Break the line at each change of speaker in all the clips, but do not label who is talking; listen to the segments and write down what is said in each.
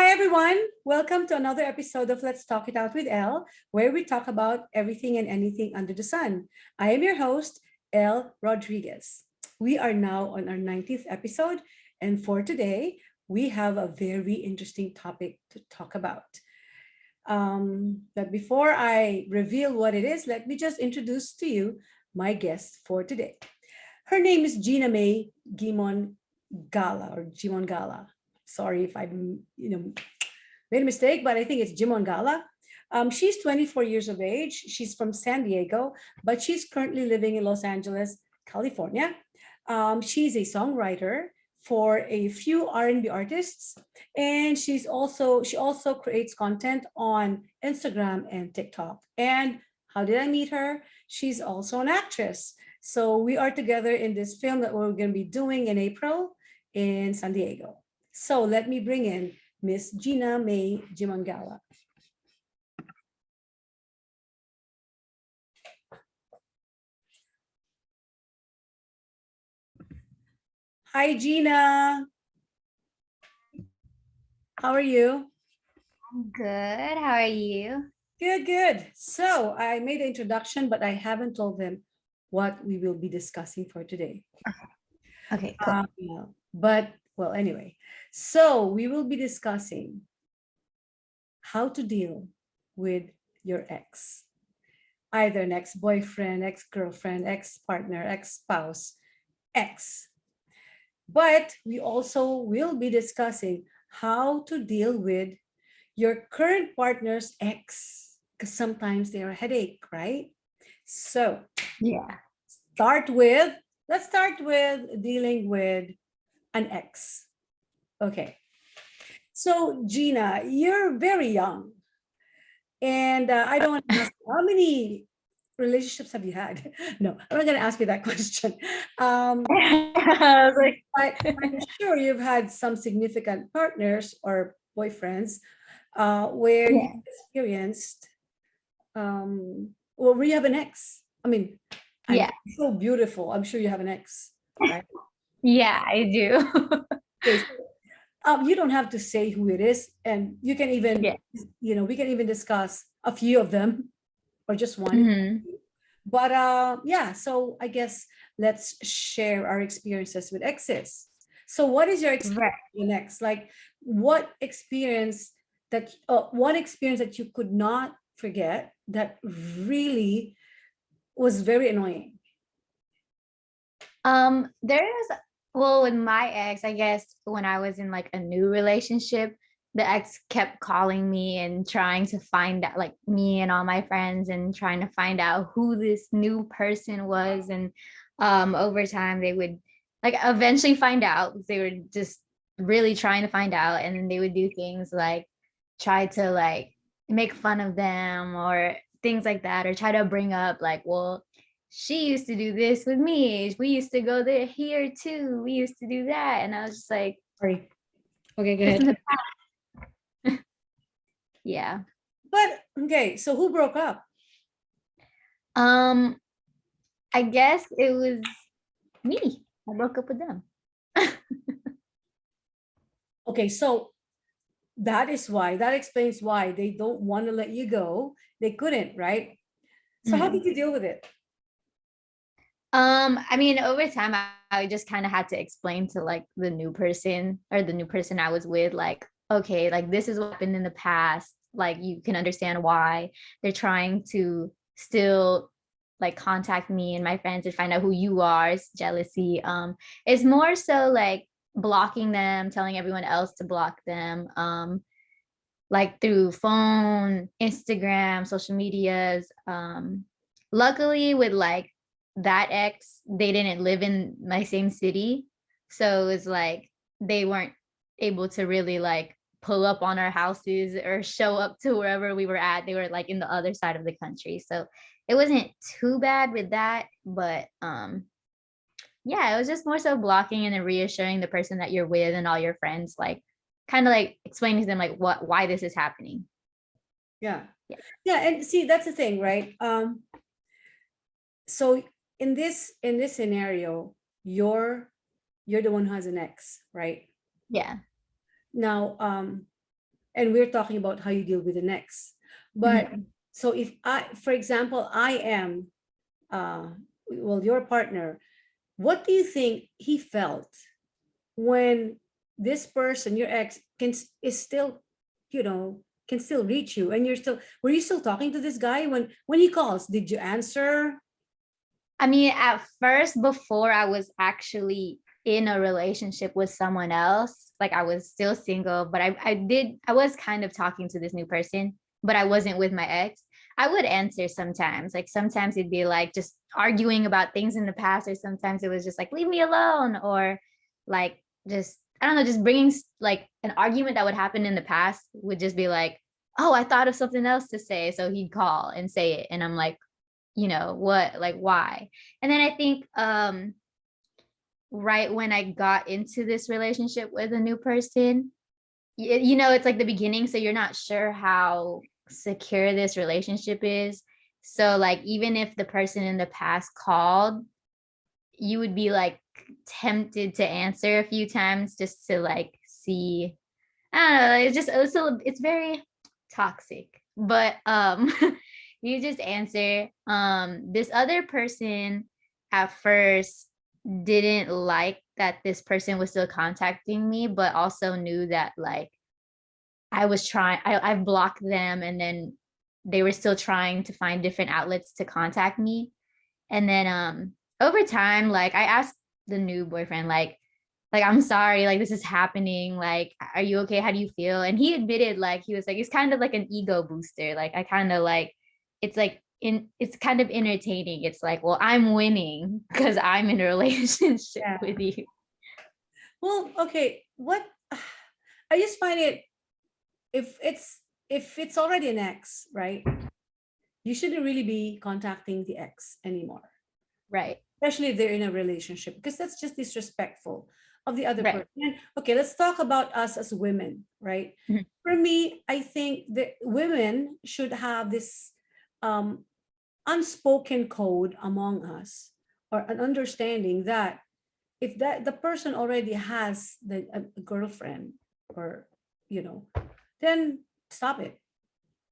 Hi, everyone. Welcome to another episode of Let's Talk It Out with Elle, where we talk about everything and anything under the sun. I am your host, Elle Rodriguez. We are now on our 90th episode, and for today, we have a very interesting topic to talk about. But before I reveal what it is, let me just introduce to you my guest for today. Her name is GINA May Gimongala. Sorry if I, made a mistake, but I think it's Gimongala. She's 24 years of age. She's from San Diego, but she's currently living in Los Angeles, California. She's a songwriter for a few R&B artists, and she also creates content on Instagram and TikTok. And how did I meet her? She's also an actress. So we are together in this film that we're going to be doing in April in San Diego. So let me bring in Miss GINA May Gimongala. Hi, GINA. How are you?
I'm good. How are you?
Good, good. So I made the introduction, but I haven't told them what we will be discussing for today.
Okay, cool.
Well, anyway, so we will be discussing how to deal with your ex, either an ex-boyfriend, ex-girlfriend, ex-partner, ex-spouse, ex. But we also will be discussing how to deal with your current partner's ex, because sometimes they're a headache, right? So
Yeah.
let's start with dealing with an ex. Okay. So GINA, you're very young. And I don't want to ask how many relationships have you had? No, I'm not going to ask you that question.
I was like,
I'm sure you've had some significant partners or boyfriends where you
yeah.
experienced, where you have an ex. I mean, I'm
Yeah.
so beautiful. I'm sure you have an ex, right?
Yeah, I do.
Okay, so, you don't have to say who it is, and you can even,
Yeah.
we can even discuss a few of them or just one.
hmm
But yeah, so I guess let's share our experiences with exes. So what is your
Right.
experience with an ex? Like one experience that you could not forget that really was very annoying?
There's well, with my ex, I guess when I was in like a new relationship, the ex kept calling me and trying to find out, like me and all my friends, and trying to find out who this new person was. And over time they would like eventually find out. They were just really trying to find out, and then they would do things like try to like make fun of them or things like that, or try to bring up like, well, she used to do this with me. We used to go there here too. We used to do that. And I was just like,
Sorry. Okay, go
it's in
ahead.
the past. Yeah.
But okay, so who broke up?
Um, I guess it was me. I broke up with them.
Okay, so that explains why they don't want to let you go. They couldn't, right? So how
Mhm.
did you deal with it?
I mean, over time, I just kind of had to explain to like the new person or the new person I was with, like, okay, like this is what happened in the past. Like you can understand why they're trying to still like contact me and my friends to find out who you are. It's jealousy. It's more so like blocking them, telling everyone else to block them. Like through phone, Instagram, social medias. Luckily, with like that ex, they didn't live in my same city. So it's like they weren't able to really like pull up on our houses or show up to wherever we were at. They were like in the other side of the country. So it wasn't too bad with that. But yeah, it was just more so blocking and then reassuring the person that you're with and all your friends, like kind of like explaining to them like why this is happening.
Yeah.
Yeah.
Yeah, and see, that's the thing, right? So in this scenario, you're the one who has an ex, right?
Yeah.
Now, and we're talking about how you deal with an ex. But
Mhm.
so if I, for example, I am, well, your partner, what do you think he felt when this person, your ex, is still, can still reach you, and were you still talking to this guy when he calls? Did you answer?
I mean, at first, before I was actually in a relationship with someone else, like I was still single, but I was kind of talking to this new person, but I wasn't with my ex. I would answer sometimes. Like sometimes it'd be like just arguing about things in the past, or sometimes it was just like, leave me alone, or like just, I don't know, just bringing like an argument that would happen in the past would just be like, oh, I thought of something else to say. So he'd call and say it. And I'm like, what, like, why? And then I think right when I got into this relationship with a new person, it's like the beginning, so you're not sure how secure this relationship is. So like even if the person in the past called, you would be like tempted to answer a few times just to like see. I don't know, it's very toxic. But you just answer. This other person at first didn't like that this person was still contacting me, but also knew that like I've blocked them, and then they were still trying to find different outlets to contact me. And then over time, like I asked the new boyfriend, like I'm sorry, like this is happening, like are you okay, how do you feel? And he admitted, like he was like, it's kind of like an ego booster, like I kind of like, it's kind of entertaining. It's like, well, I'm winning because I'm in a relationship
Yeah.
with you.
Well, okay. What I just find it, if it's already an ex, right? You shouldn't really be contacting the ex anymore,
Right.
especially if they're in a relationship, because that's just disrespectful of the other
Right.
person. And, okay, let's talk about us as women, right?
Mhm.
For me, I think that women should have this um, unspoken code among us, or an understanding that if that the person already has a girlfriend, or you know then stop it,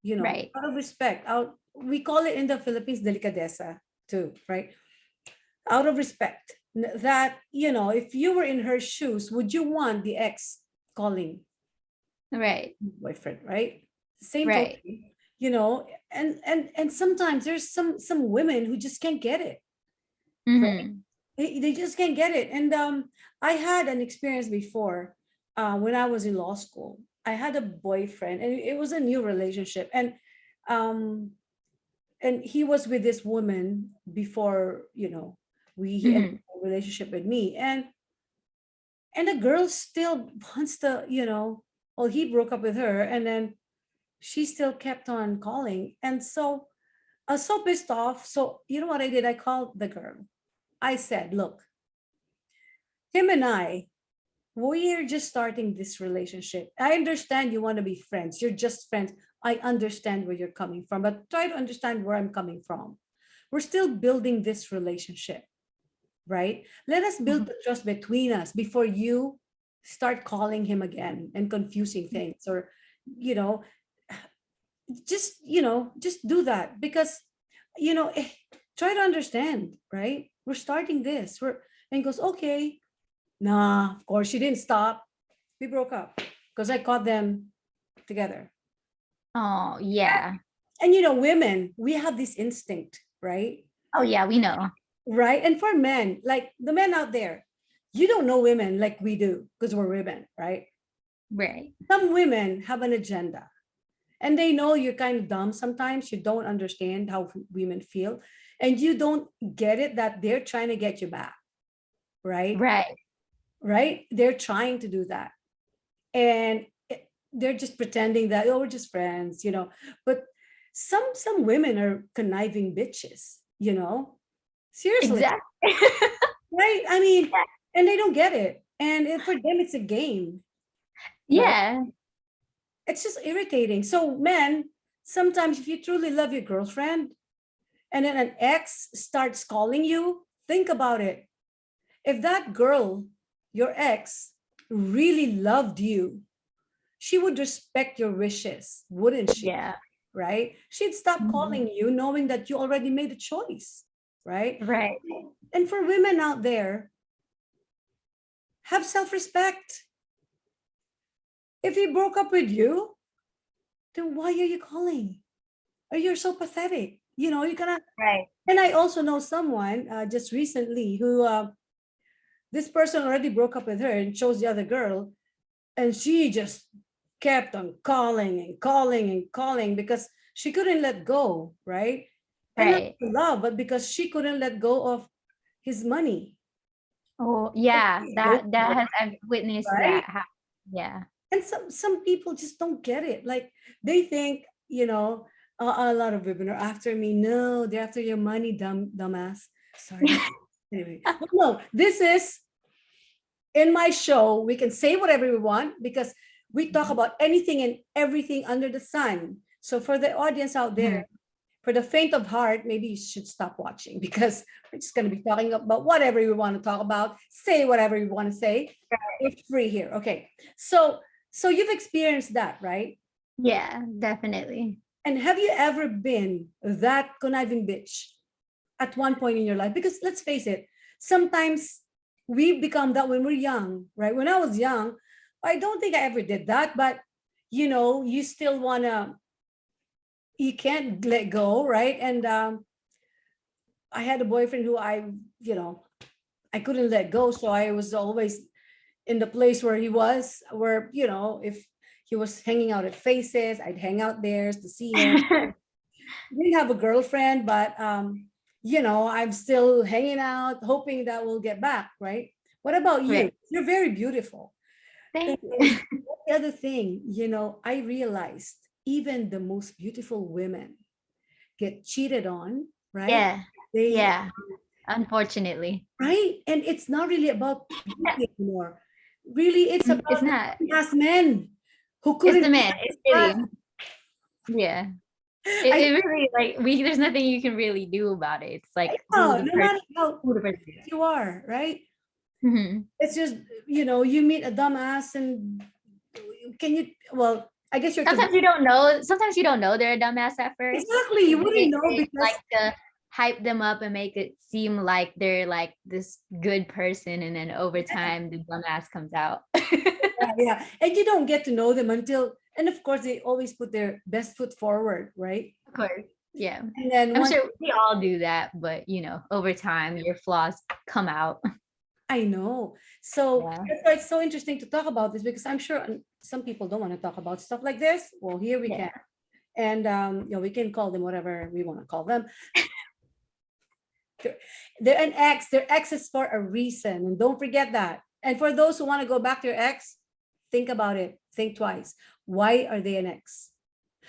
Right.
out of respect, out we call it in the Philippines delicadeza too, right? Out of respect, that if you were in her shoes, would you want the ex calling
Right.
boyfriend, right? Same
Right.
token, and sometimes there's some women who just can't get it, right?
Hmm.
They just can't get it. And I had an experience before, when I was in law school. I had a boyfriend, and it was a new relationship, um and he was with this woman before, he ended
Hmm.
a relationship with me. And the girl still wants to, well, he broke up with her, and then she still kept on calling. And so I was so pissed off. So you know what I did? I called the girl. I said, look, him and I, we're just starting this relationship. I understand you want to be friends. You're just friends. I understand where you're coming from, but try to understand where I'm coming from. We're still building this relationship, right? Let us build the trust between us before you start calling him again and confusing things, or, you know, just do that, because, you know, eh, try to understand, right? We're starting this. And he goes, okay. Nah, of course she didn't stop. We broke up because I caught them together.
Oh, yeah.
And women, we have this instinct, right?
Oh, yeah, we know.
Right. And for men, like the men out there, you don't know women like we do because we're women, right?
Right.
Some women have an agenda, and they know you're kind of dumb sometimes. You don't understand how women feel, and you don't get it that they're trying to get you back, right?
Right.
Right. They're trying to do that. And they're just pretending that, oh, we're just friends, but some women are conniving bitches, seriously,
Exactly.
right? I mean, and they don't get it, and for them it's a game, right?
Yeah.
It's just irritating. So men, sometimes if you truly love your girlfriend, and then an ex starts calling you, think about it. If that girl, your ex, really loved you, she would respect your wishes, wouldn't she?
Yeah.
Right? She'd stop
Mhm.
calling you knowing that you already made a choice, right?
Right.
And for women out there, have self-respect. If he broke up with you, then why are you calling? Or you're so pathetic. You know, you cannot.
Right.
And I also know someone just recently who this person already broke up with her and chose the other girl, and she just kept on calling and calling and calling because she couldn't let go, right? And not
Right.
for love, but because she couldn't let go of his money.
Oh, yeah. That has I've witnessed
Right?
that. Yeah.
And some people just don't get it. Like they think, a lot of women are after me. No, they're after your money, dumbass. Sorry. Anyway, but no, this is in my show. We can say whatever we want because we talk about anything and everything under the sun. So for the audience out there,
Mhm.
for the faint of heart, maybe you should stop watching because we're just going to be talking about whatever we want to talk about, say whatever we want to say. It's free here. Okay. So you've experienced that, right?
Yeah, definitely.
And have you ever been that conniving bitch at one point in your life? Because let's face it, sometimes we become that when we're young, right? When I was young, I don't think I ever did that, but you still wanna, you can't let go, right? And I had a boyfriend who I couldn't let go. So I was always in the place where he was, where, if he was hanging out at Faces, I'd hang out there to see him. Didn't have a girlfriend, but I'm still hanging out, hoping that we'll get back, right? What about you?
Right.
You're very beautiful. And
Thank
the other thing, I realized even the most beautiful women get cheated on, right?
Yeah.
They
Yeah. Unfortunately.
right, and it's not really about beauty anymore. Really, it's
It's
about
not.
as men who
It's
couldn't
the
be
man. It's
that.
really, yeah. It,
I
it really like there's nothing you can really do about it. It's like
know, no matter how
who the person is.
you are, right?
Mhm.
It's just, you meet a dumbass and can you, well, I guess you're too,
Sometimes you don't know they're a dumbass at first.
exactly, you wouldn't know
They
because,
like to hype them up and make it seem like they're like this good person, and then over time the dumbass comes out.
yeah, and you don't get to know them until, and of course, they always put their best foot forward, right?
Of course. Yeah.
And then
I'm
once,
sure we all do that, but over time your flaws come out.
I know. So
Yeah.
that's why it's so interesting to talk about this because I'm sure some people don't want to talk about stuff like this. Well, here we
Yeah.
can. And we can call them whatever we want to call them. They're an ex. They're exes for a reason. And don't forget that. And for those who want to go back to your ex, think about it. Think twice. Why are they an ex?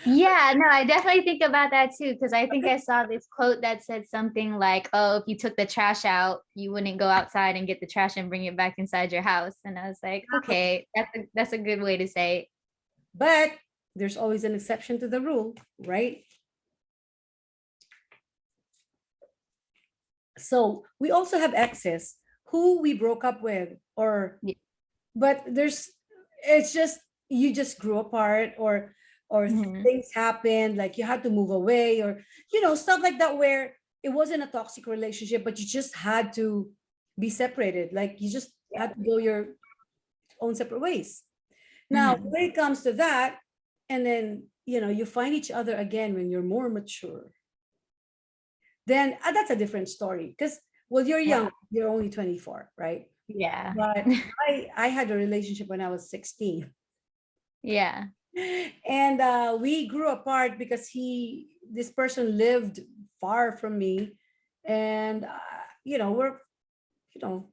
Yeah, no, I definitely think about that too, because I think I saw this quote that said something like, "Oh, if you took the trash out, you wouldn't go outside and get the trash and bring it back inside your house." And I was like, okay, that's a good way to say it.
But there's always an exception to the rule, right? So we also have exes who we broke up with, or
Yeah.
but it's just you just grew apart, or
Mhm.
things happened, like you had to move away, or stuff like that, where it wasn't a toxic relationship, but you just had to be separated, like you just had to go your own separate ways. Now
Mhm.
when it comes to that, and then you find each other again when you're more mature, then that's a different story because, well, you're
Yeah.
young, you're only 24, right?
Yeah.
But I had a relationship when I was 16.
Yeah.
And we grew apart because this person lived far from me, and we're you know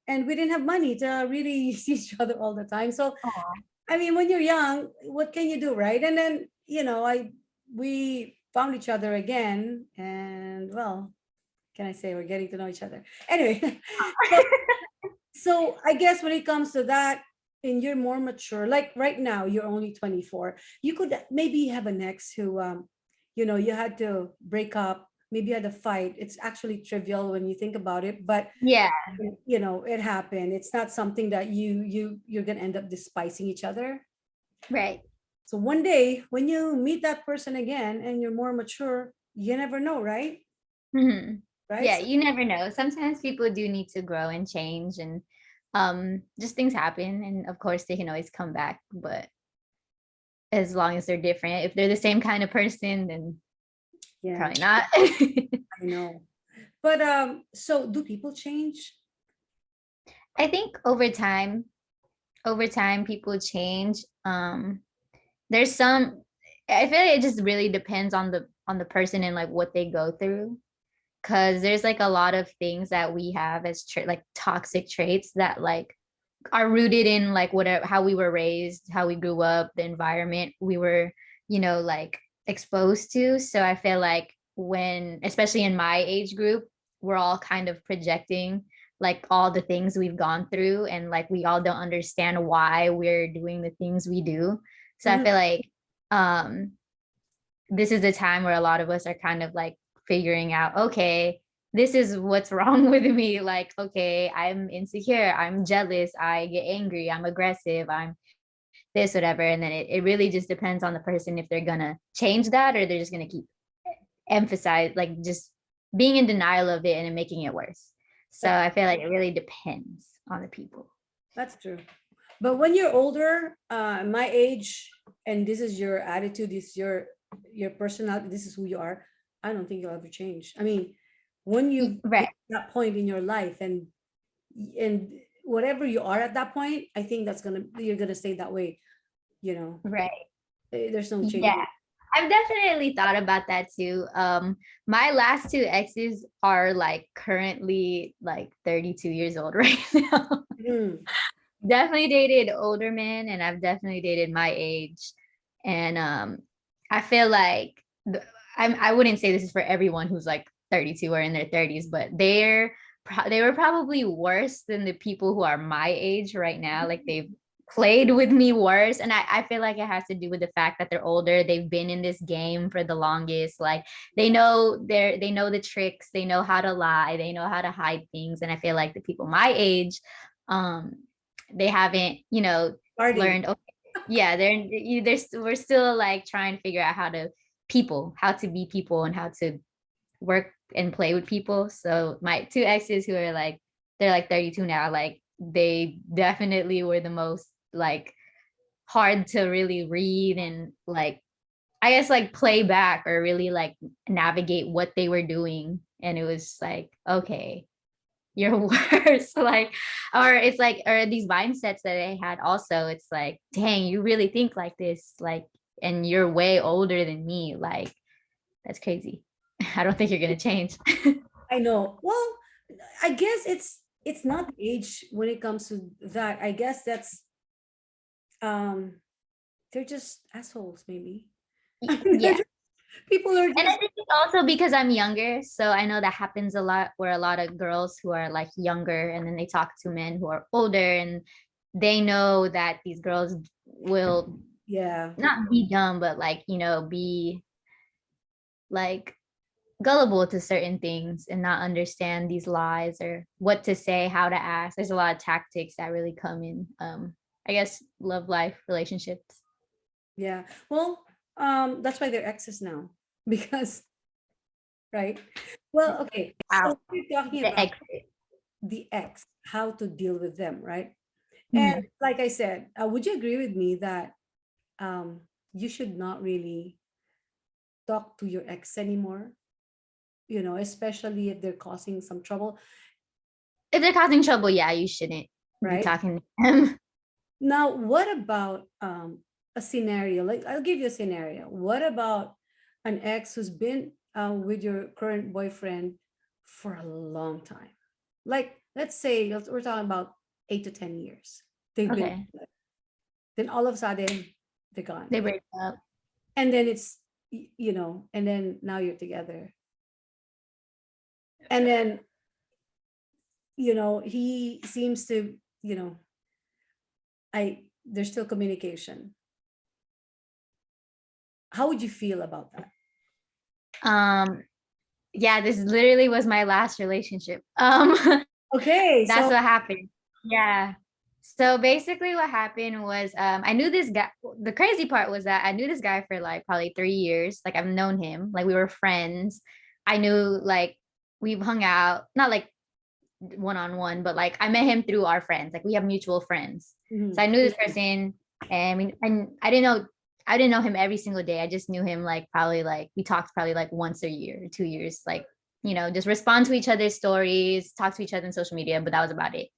and we didn't have money to really see each other all the time. So
Aw.
I mean, when you're young, what can you do, right? And then we found each other again, and, well, can I say we're getting to know each other anyway. so so I guess when it comes to that, and you're more mature, like right now, you're only 24. You could maybe have an ex who, you had to break up. Maybe you had a fight. It's actually trivial when you think about it, but
Yeah.
it happened. It's not something that you're gonna end up despising each other.
Right.
So one day when you meet that person again and you're more mature, you never know, right?
Mhm.
Right?
Yeah,
So,
you never know. Sometimes people do need to grow and change, and just things happen, and of course they can always come back, but as long as they're different, if they're the same kind of person, then
yeah,
probably not.
I know. But so do people change?
I think over time people change. There's some, I feel like it just really depends on the person and like what they go through. Cause there's like a lot of things that we have as like toxic traits that like are rooted in like whatever, how we were raised, how we grew up, the environment we were, like exposed to. So I feel like when, especially in my age group, we're all kind of projecting like all the things we've gone through, and like we all don't understand why we're doing the things we do. So I
Mhm.
feel like um this is the time where a lot of us are kind of like figuring out, okay, this is what's wrong with me. Like, okay, I'm insecure, I'm jealous, I get angry, I'm aggressive, I'm this, whatever. And then it really just depends on the person if they're gonna change that, or they're just gonna keep emphasize like just being in denial of it and then making it worse. So
That-
I feel like it really depends on the people.
That's true. But when you're older, my age, and this is your attitude, this is your personality, this is who you are, I don't think you'll ever change. I mean, when you get
Right.
to that point in your life and whatever you are at that point, I think you're gonna stay that way, you know.
Right.
There's no
Yeah,
changing.
I've definitely thought about that too. My last two exes are like currently like 32 years old right now.
Mm,
Definitely dated older men, and I've definitely dated my age. And I feel like I wouldn't say this is for everyone who's like 32 or in their 30s, but they were probably worse than the people who are my age right now. Like they've played with me worse. And I feel like it has to do with the fact that they're older. They've been in this game for the longest. Like they know the tricks, they know how to lie, they know how to hide things. And I feel like the people my age, um, they haven't,
party.
learned. Okay, yeah, we're still like trying to figure out how to be people and how to work and play with people. So my two exes who are like, they're like 32 now, like they definitely were the most like hard to really read and like, I guess like play back or really like navigate what they were doing. And it was like, okay, you're worse. Like, or it's like, or these mindsets that I had also, it's like, dang, you really think like this, like, and you're way older than me. Like, that's crazy. I don't think you're gonna change.
I know. Well, I guess it's not age when it comes to that. I guess that's um they're just assholes, maybe. They're
Yeah.
just- people are
And I
just
think it's also because I'm younger. So I know that happens a lot where a lot of girls who are like younger and then they talk to men who are older, and they know that these girls will
yeah.
not be dumb, but like, be like gullible to certain things and not understand these lies or what to say, how to ask. There's a lot of tactics that really come in, I guess, love life relationships.
Yeah. Well, that's why they're exes now. Because, right? Well, okay.
Out
So we're talking
the
about
exit.
the ex, how to deal with them, right? And
Mhm.
like I said, would you agree with me that you should not really talk to your ex anymore? Especially if they're causing some trouble,
If they're causing trouble, yeah, you shouldn't be
right?
talking to them.
Now, what about a scenario? Like, I'll give you a scenario. What about an ex who's been with your current boyfriend for a long time? Like, let's say we're talking about 8 to 10 years. They've been,
Okay,
then all of a sudden they're gone,
they break up.
and then and then now you're together, and then he seems to, there's still communication. How would you feel about that?
Um, yeah, this literally was my last relationship.
Okay,
That's
so
what happened. Yeah. So basically what happened was I knew this guy. The crazy part was that I knew this guy for like probably 3 years. Like I've known him, like we were friends. I knew like we've hung out, not like one-on-one, but like I met him through our friends. Like we have mutual friends. So
Mhm.
I knew this person, and I didn't know him every single day. I just knew him like probably like we talked probably like once a year, 2 years, like just respond to each other's stories, talk to each other on social media, but that was about it.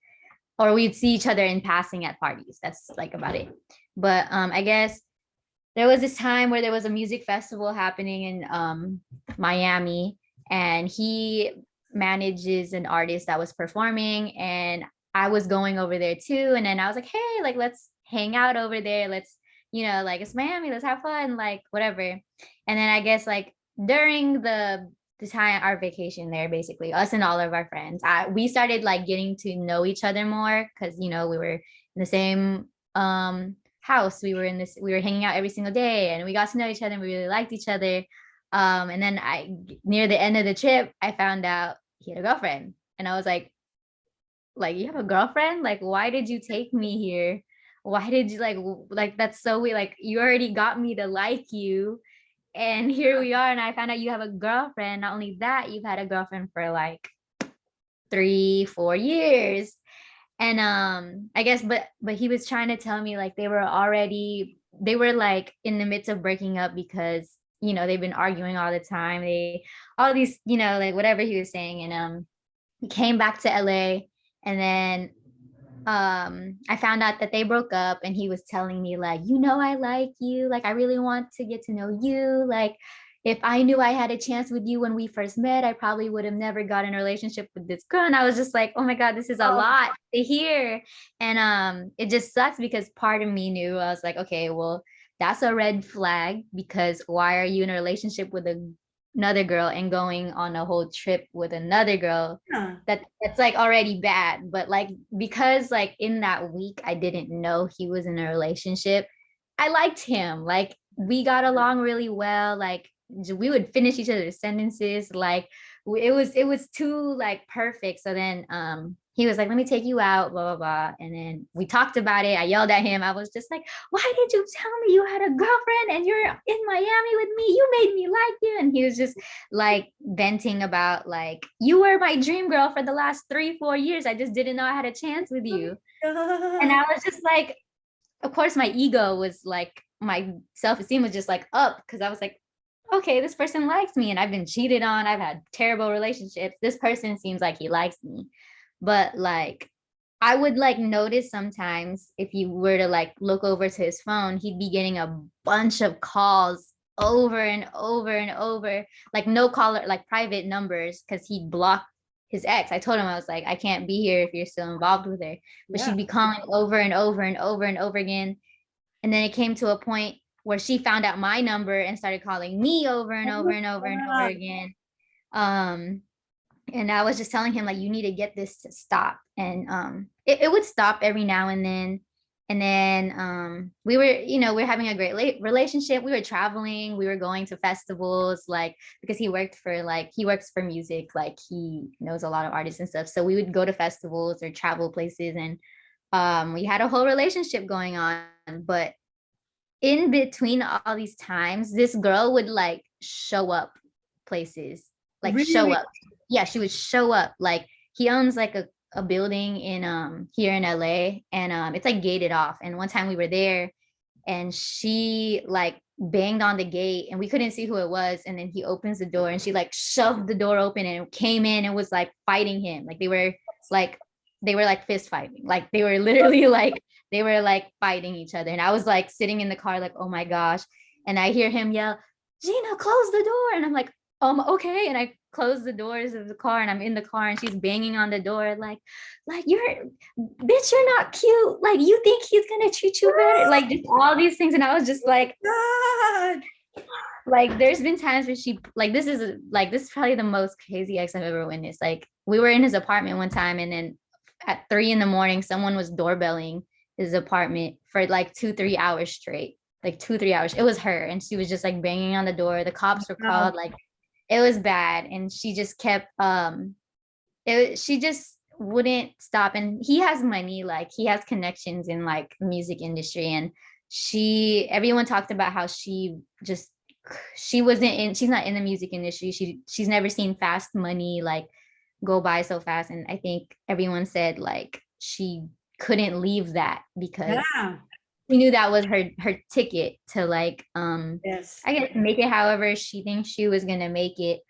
Or we'd see each other in passing at parties. That's like about it. But I guess there was this time where there was a music festival happening in Miami, and he manages an artist that was performing, and I was going over there too. And then I was like, hey, like let's hang out over there. Let's, like it's Miami, let's have fun, like whatever. And then I guess like during the time our vacation there, basically us and all of our friends, we started like getting to know each other more because we were in the same house. We were hanging out every single day, and we got to know each other, and we really liked each other. And then near the end of the trip, I found out he had a girlfriend, and I was like, you have a girlfriend? Like, why did you take me here? Why did you like that's so weird. Like, you already got me to like you, and here we are, and I found out you have a girlfriend. Not only that, you've had a girlfriend for like 3-4 years. And I guess but he was trying to tell me like they were like in the midst of breaking up because they've been arguing all the time. All these, like whatever he was saying. And he came back to LA, and then I found out that they broke up, and he was telling me like, I like you, like I really want to get to know you, like if I knew I had a chance with you when we first met, I probably would have never got in a relationship with this girl. And I was just like, oh my God, this is a
Oh,
lot to hear. And it just sucks because part of me knew. I was like, okay, well, that's a red flag, because why are you in a relationship with another girl and going on a whole trip with another girl?
yeah.
That's like already bad. But like, because like in that week I didn't know he was in a relationship, I liked him. Like we got along really well. Like we would finish each other's sentences. Like it was too like perfect. So then he was like, let me take you out, blah blah blah. And then we talked about it. I yelled at him. I was just like, why did you tell me you had a girlfriend and you're in Miami with me? You made me like you. And he was just like venting about like, you were my dream girl for the last 3-4 years. I just didn't know I had a chance with you. And
God.
I was just like, of course my ego was like, my self-esteem was just like up, because I was like, okay, this person likes me, and I've been cheated on, I've had terrible relationships, this person seems like he likes me. But like I would like notice sometimes if you were to like look over to his phone, he'd be getting a bunch of calls over and over and over, like no caller, like private numbers, because he blocked his ex. I told him, I was like, I can't be here if you're still involved with her. But
Yeah.
she'd be calling over and over and over and over again. And then it came to a point where she found out my number and started calling me over and
Oh
over
my
and over and over
God.
again. Um, and I was just telling him like, you need to get this to stop. And it would stop every now and then. And then we were, we're having a great relationship. We were traveling, we were going to festivals, like because he works for music, like he knows a lot of artists and stuff. So we would go to festivals or travel places, and we had a whole relationship going on. But in between all these times, this girl would like show up places, like show
Really?
up. Yeah, she would show up. Like he owns like a building in here in LA, and it's like gated off. And one time we were there, and she like banged on the gate, and we couldn't see who it was. And then he opens the door, and she like shoved the door open and came in and was like fighting him. Like like they were like fist fighting. Like they were literally like they were like fighting each other. And I was like sitting in the car like, oh my gosh. And I hear him yell, Gina, close the door. And I'm like, okay. And I close the doors of the car, and I'm in the car, and she's banging on the door like you're bitch, you're not cute, like you think he's gonna treat you better, like just all these things. And I was just
God.
like there's been times where she like this is probably the most crazy ex I've ever witnessed. Like we were in his apartment one time, and then at 3 a.m, someone was doorbelling his apartment for like 2-3 hours straight, like 2-3 hours. It was her, and she was just like banging on the door. The cops were
Wow.
called. Like it was bad. And she just kept she just wouldn't stop. And he has money, like he has connections in like music industry. And everyone talked about how she's not in the music industry. She's never seen fast money like go by so fast. And I think everyone said like she couldn't leave that because
Yeah.
she knew that was her ticket to like
Yes.
I guess make it however she thinks she was gonna make it.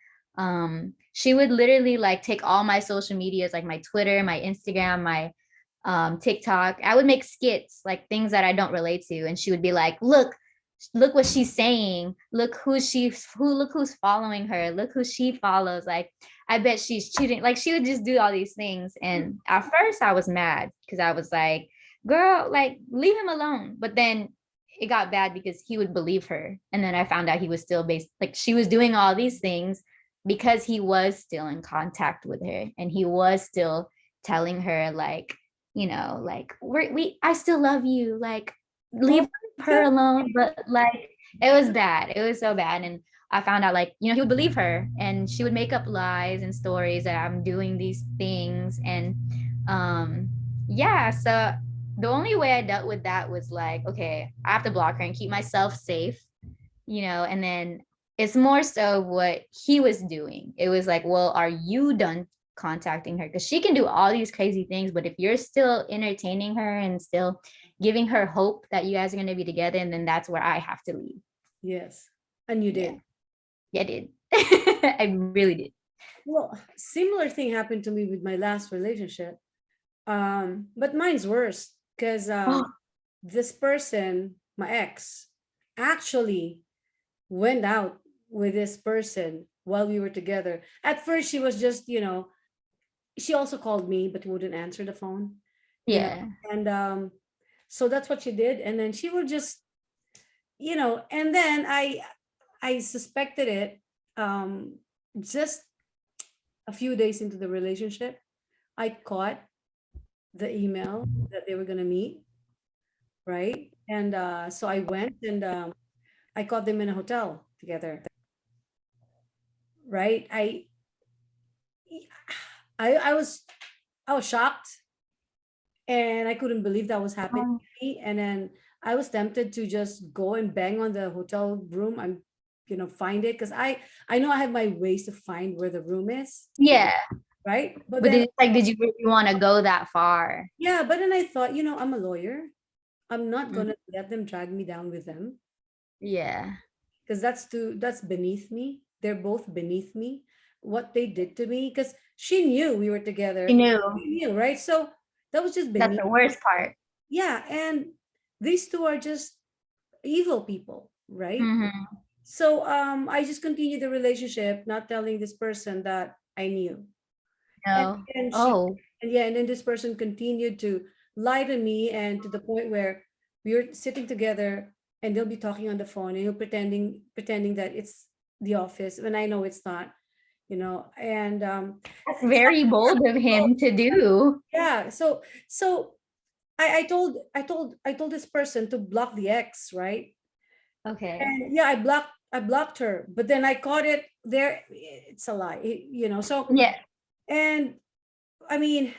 She would literally like take all my social medias, like my Twitter, my Instagram, my TikTok. I would make skits, like things that I don't relate to, and she would be like, look what she's saying. Look who's following her. Look who she follows. Like, I bet she's cheating. Like, she would just do all these things. And at first I was mad because I was like, girl, like, leave him alone. But then it got bad because he would believe her. And then I found out he was still like, she was doing all these things because he was still in contact with her, and he was still telling her like, like I still love you, like leave
Oh,
her alone. But like, it was bad. It was so bad. And I found out like, he would believe her, and she would make up lies and stories that I'm doing these things. And yeah, so the only way I dealt with that was like, okay, I have to block her and keep myself safe, and then it's more so what he was doing. It was like, well, are you done contacting her? Because she can do all these crazy things, but if you're still entertaining her and still giving her hope that you guys are going to be together, and then that's where I have to leave.
yes. And you
Yeah.
did.
Yeah, I did. I really did.
Well, similar thing happened to me with my last relationship. But mine's worse because
Oh,
this person, my ex, actually went out with this person while we were together. At first, she was just, she also called me, but wouldn't answer the phone,
yeah.
and so that's what she did. And then she would just, and then I suspected it just a few days into the relationship. I caught the email that they were going to meet, right? And so I went and I caught them in a hotel together, right? I was shocked, and I couldn't believe that was happening
Oh,
to me. And then I was tempted to just go and bang on the hotel room and find it, because I know I have my ways to find where the room is,
yeah.
right? But
But
then
did you really want to go that far?
yeah, but then I thought, I'm a lawyer. I'm not
Mm,
gonna let them drag me down with them,
yeah.
because that's beneath me. They're both beneath me. What they did to me, because she knew we were
You
together.
knew.
She knew, right? So that was just
That's
beneath.
the worst part.
Yeah, and these two are just evil people, right?
Mm-hmm.
So I just continued the relationship, not telling this person that I knew. And
No.
then
Oh.
and then this person continued to lie to me, and to the point where we were sitting together and they'll be talking on the phone, and you're pretending that it's the office when I know it's not, and
That's very bold of
so,
him to do.
yeah, so I told this person to block the ex, right?
Okay.
And yeah, I blocked her, but then I caught it there. It's a lie, so.
Yeah.
And I mean,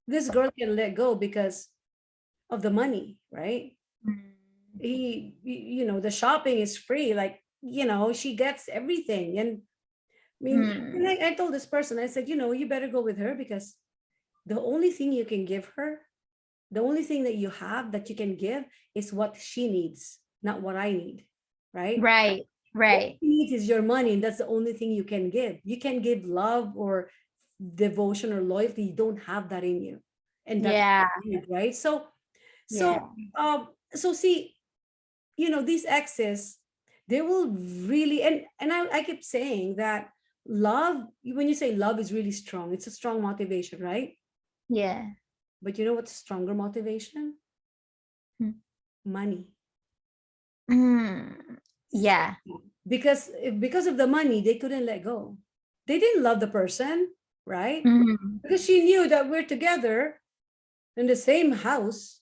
this girl can let go because of the money, right? The shopping is free. Like, she gets everything. And I mean,
Mm.
and I told this person, I said, you better go with her, because the only thing you can give her, the only thing that you have that you can give is what she needs, not what I need, right?
Right.
What
Right.
she needs is your money, and that's the only thing you can give. You can give love or devotion or loyalty. You don't have that in you, and that's
Yeah.
what you need, right? So,
Yeah.
so, see, these exes, they will really, and I keep saying that love. When you say love is really strong, it's a strong motivation, right?
Yeah.
But you know what's stronger motivation?
Mm.
Money.
Mm. Yeah.
Because of the money, they couldn't let go. They didn't love the person, right?
Mhm.
Because she knew that we're together in the same house,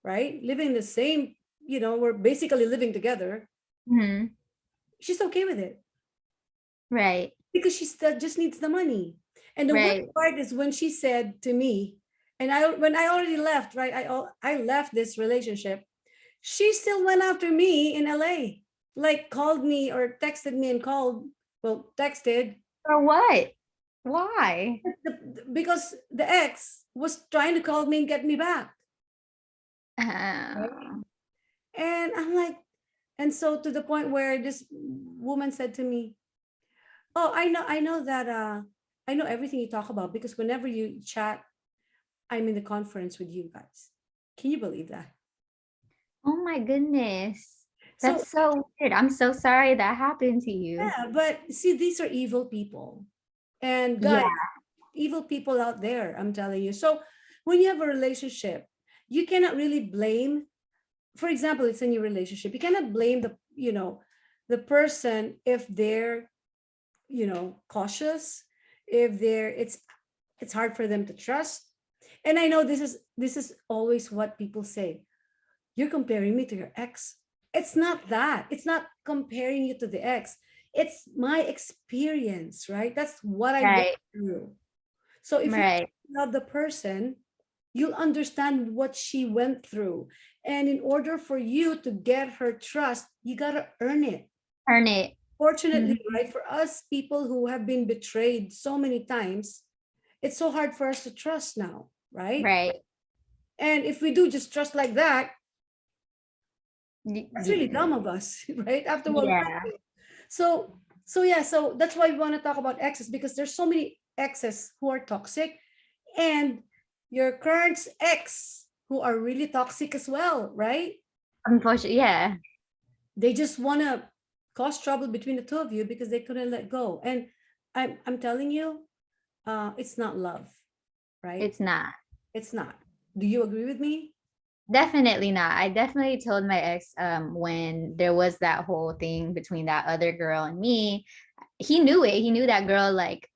right? Living in the same, we're basically living together.
Mhm.
She's okay with it
Right.
because she still just needs the money. And the worst
Right.
part is when she said to me, and when I already left, right? I left this relationship. She still went after me in LA, like called me or texted me and called, well, texted
For what? Why?
because the ex was trying to call me and get me back. Right?
Uh,
And I'm like, and so to the point where this woman said to me, "Oh, I know that I know everything you talk about because whenever you chat, I'm in the conference with you guys." Can you believe that?
oh my goodness.
So
That's so weird. I'm so sorry that happened to you.
yeah, but see, these are evil people. And guys,
Yeah.
evil people out there, I'm telling you. So when you have a relationship, you cannot really blame, for example, it's a new relationship. You cannot blame the person if they're, cautious, if it's hard for them to trust. And I know this is always what people say. You're comparing me to your ex. It's not that. It's not comparing you to the ex. It's my experience, right? That's what I went
Right.
through. So if you
Right.
love the person, you'll understand what she went through. And in order for you to get her trust, you got to earn it.
Turn it.
Fortunately,
Mhm.
right, for us people who have been betrayed so many times, it's so hard for us to trust now, right?
Right.
And if we do just trust like that, that's really
Yeah.
dumb of us, right? After what we went
Yeah.
through. So yeah, so that's why we want to talk about exes because there's so many exes who are toxic and your current ex who are really toxic as well, right?
Unfortunately, yeah.
They just want to cause trouble between the two of you because they couldn't let go. And I'm telling you, it's not love, right?
It's not.
It's not. Do you agree with me?
Definitely not. I definitely told my ex when there was that whole thing between that other girl and me. He knew it. He knew that girl like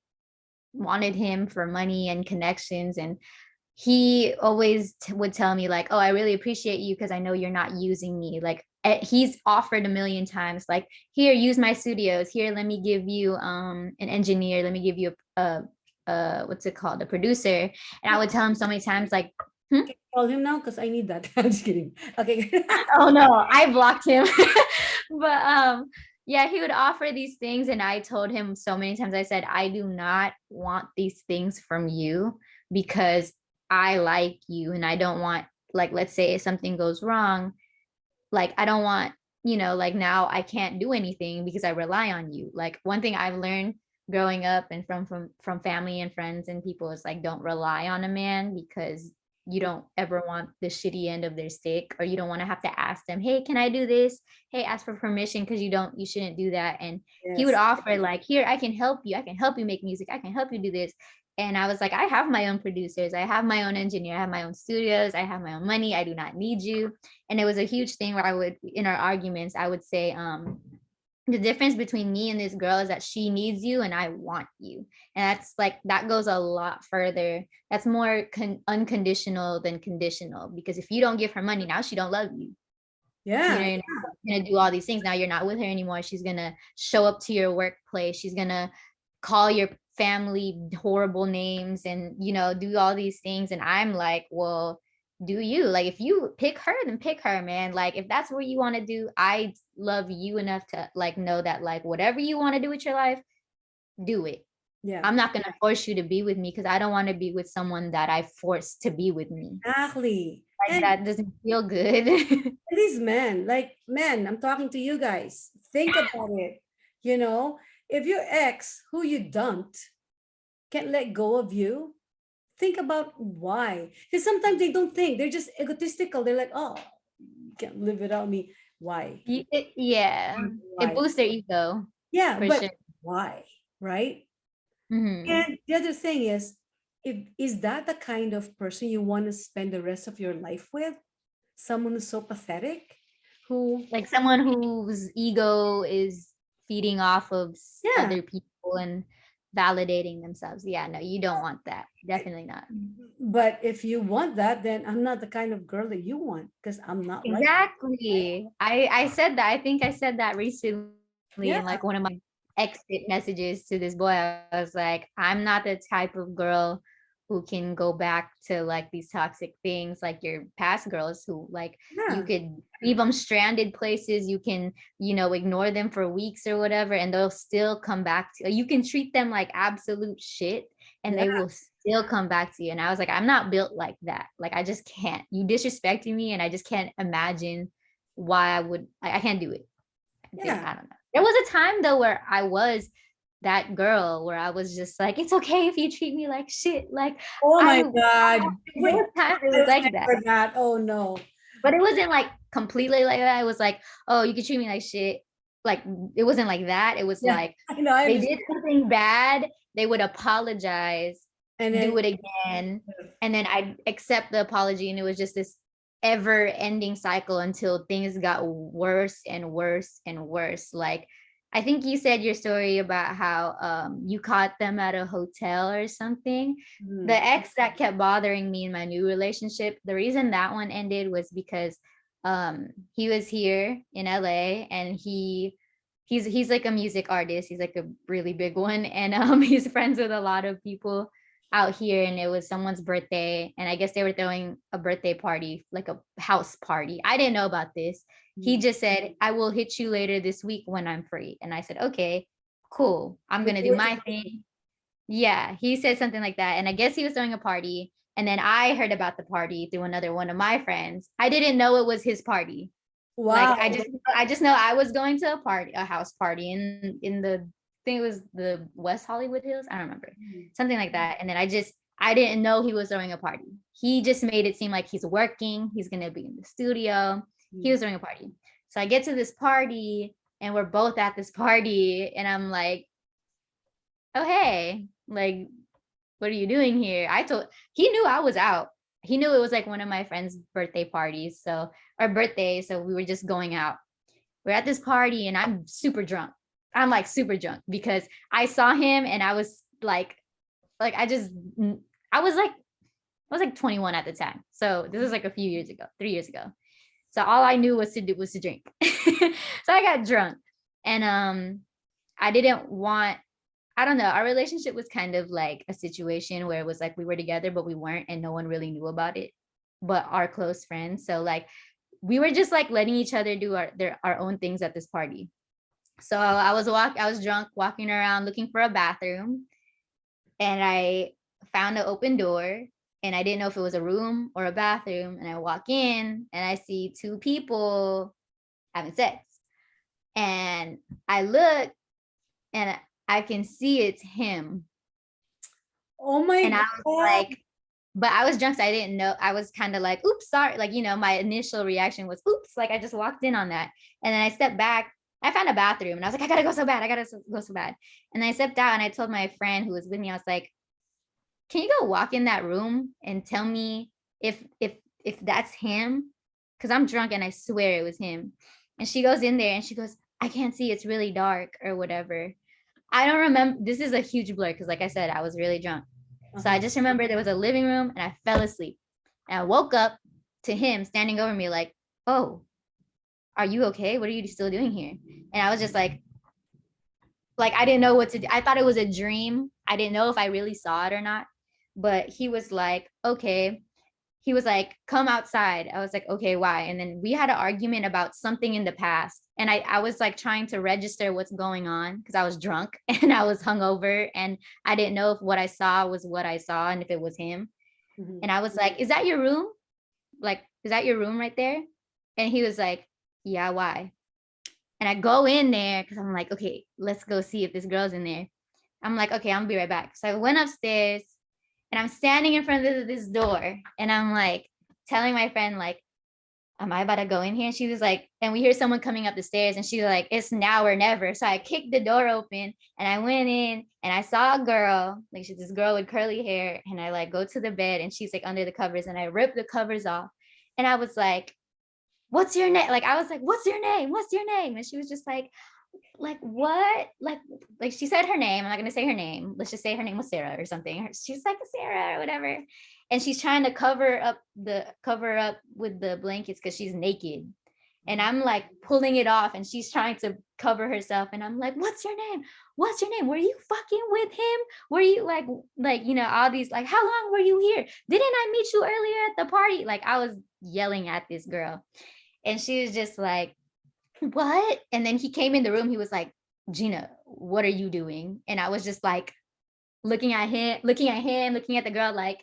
wanted him for money and connections, and he always would tell me like, oh, I really appreciate you because I know you're not using me. Like he's offered a million times like, here, use my studios, here, let me give you an engineer, let me give you a what's it called, a producer. And I would tell him so many times like, hmm?
Can I call him now? Because I need that. I'm just kidding. Okay.
Oh no, I blocked him. But yeah, he would offer these things and I told him so many times, I said, I do not want these things from you because I like you and I don't want, like, let's say if something goes wrong, like I don't want, like now I can't do anything because I rely on you. Like one thing I've learned growing up and from family and friends and people is like, don't rely on a man because you don't ever want the shitty end of their stick, or you don't want to have to ask them, hey, can I do this? Hey, ask for permission, because you shouldn't do that. And he would
Yes.
offer like, here, I can help you, make music, I can help you do this. And I was like, I have my own producers, I have my own engineer, I have my own studios, I have my own money, I do not need you. And it was a huge thing where I would, in our arguments, I would say, the difference between me and this girl is that she needs you and I want you. And that's like, that goes a lot further. That's more unconditional than conditional, because if you don't give her money now, she don't love you.
Yeah.
You're gonna do all these things. Now you're not with her anymore. She's gonna show up to your workplace. She's gonna call your family horrible names and, do all these things. And I'm like, well, do you, like, if you pick her, then pick her, man. Like if that's what you want to do, I love you enough to like know that like whatever you want to do with your life, do it.
Yeah.
I'm not gonna force you to be with me because I don't want to be with someone that I forced to be with me.
Exactly.
Like that doesn't feel good.
These men, like men, I'm talking to you guys. Think about it. You know, if your ex who you dumped can't let go of you, think about why. Because sometimes they don't think, they're just egotistical. They're like, oh, you can't live without me. Why?
Yeah, it
Why?
boosts their ego
Yeah,
for
but
sure.
why? Right?
Hmm.
And the other thing if is that the kind of person you want to spend the rest of your life with? Someone who's so pathetic, who,
Like someone whose ego is feeding off of
yeah,
other people and validating themselves. Yeah, no, you don't want that. Definitely not.
but if you want that, then I'm not the kind of girl that you want because I'm not like,
Exactly. I said that. I think I said that recently
yeah,
in like one of my exit messages to this boy. I was like, I'm not the type of girl who can go back to like these toxic things like your past girls who like you
Yeah,
could leave them stranded places, you can, you know, ignore them for weeks or whatever, and they'll still come back to you. Can treat them like absolute shit and
yeah,
they will still come back to you. And I was like, I'm not built like that. Like I just can't. You disrespecting me and I just can't imagine why I can't do it.
yeah.
I don't know. There was a time though where I was that girl where I was just like, it's okay if you treat me like shit. Like
Oh
I
my God.
there was times it
I
was like that.
remember that. Oh no.
But it wasn't like completely like that. It was like, oh, you can treat me like shit. Like it wasn't like that. It was
Yeah,
like
I know. I
they
understand.
did something bad, they would apologize,
And
do
then,
it again, and then I'd accept the apology. And it was just this ever-ending cycle until things got worse and worse and worse. Like I think you said your story about how you caught them at a hotel or something. The
mhm.
ex that kept bothering me in my new relationship, the reason that one ended was because he was here in LA and he's like a music artist. He's like a really big one. And he's friends with a lot of people out here. And it was someone's birthday. And I guess they were throwing a birthday party, like a house party. I didn't know about this. He just said, I will hit you later this week when I'm free. And I said, okay, cool. I'm
You
gonna
do
do
what you
my thing. Yeah, he said something like that. And I guess he was throwing a party. And then I heard about the party through another one of my friends. I didn't know it was his party. Like
Wow.
I just know I was going to a party, a house party in the I think it was the West Hollywood Hills. I don't remember. Something like that. And then I didn't know he was throwing a party. He just made it seem like he's working, he's gonna be in the studio. He was throwing a party. So I get to this party and we're both at this party and I'm like, oh hey, like what are you doing here? He knew I was out. He knew it was like one of my friend's birthday parties. So our birthday. So we were just going out. We're at this party and I'm super drunk. I'm like super drunk because I saw him and I was like I was like 21 at the time. So this was like a few years ago, 3 years ago. So all I knew was to do was to drink. So I got drunk and I didn't want I don't know. Our relationship was kind of like a situation where it was like we were together, but we weren't, and no one really knew about it, but our close friends. So like we were just like letting each other do our own things at this party. So I was drunk, walking around looking for a bathroom, and I found an open door, and I didn't know if it was a room or a bathroom. And I walk in, and I see two people having sex, and I look, and I can see it's him.
Oh my
And I was
God.
like, but I was drunk, so I didn't know. I was kind of like, oops, sorry. Like, you know, my initial reaction was, oops, like I just walked in on that. And then I stepped back. I found a bathroom and I was like, I gotta go so bad. I gotta go so bad. And I stepped out and I told my friend who was with me, I was like, can you go walk in that room and tell me if that's him? Because I'm drunk and I swear it was him. And she goes in there and she goes, I can't see, it's really dark or whatever. I don't remember. This is a huge blur because, like I said, I was really drunk. So I just remember there was a living room and I fell asleep. And I woke up to him standing over me, like, oh, are you okay? What are you still doing here? And I was just like I didn't know what to do. I thought it was a dream. I didn't know if I really saw it or not. But he was like, okay. He was like, come outside. I was like, okay, why? And then we had an argument about something in the past. And I was like trying to register what's going on because I was drunk and I was hungover and I didn't know if what I saw was what I saw and if it was him.
Mhm.
And I was like, is that your room? Like, is that your room right there? And he was like, yeah, why? And I go in there because I'm like, okay, let's go see if this girl's in there. I'm like, okay, I'm gonna be right back. So I went upstairs and I'm standing in front of this door and I'm like telling my friend, like, am I about to go in here? And she was like, and we hear someone coming up the stairs and she's like, it's now or never. So I kicked the door open and I went in and I saw a girl, like she's this girl with curly hair. And I like go to the bed and she's like under the covers and I ripped the covers off. And I was like, what's your name? Like, I was like, what's your name? What's your name? And she was just like what? Like she said her name. I'm not gonna say her name. Let's just say her name was Sarah or something. She's like Sarah or whatever. And she's trying to cover up with the blankets because she's naked. and I'm like pulling it off, and she's trying to cover herself, and I'm like, what's your name? What's your name? Were you fucking with him? Were you like, you know, all these, like, how long were you here? Didn't I meet you earlier at the party? Like, I was yelling at this girl, and she was just like, what? And then he came in the room, he was like, Gina, what are you doing? And I was just like looking at him, looking at the girl, like,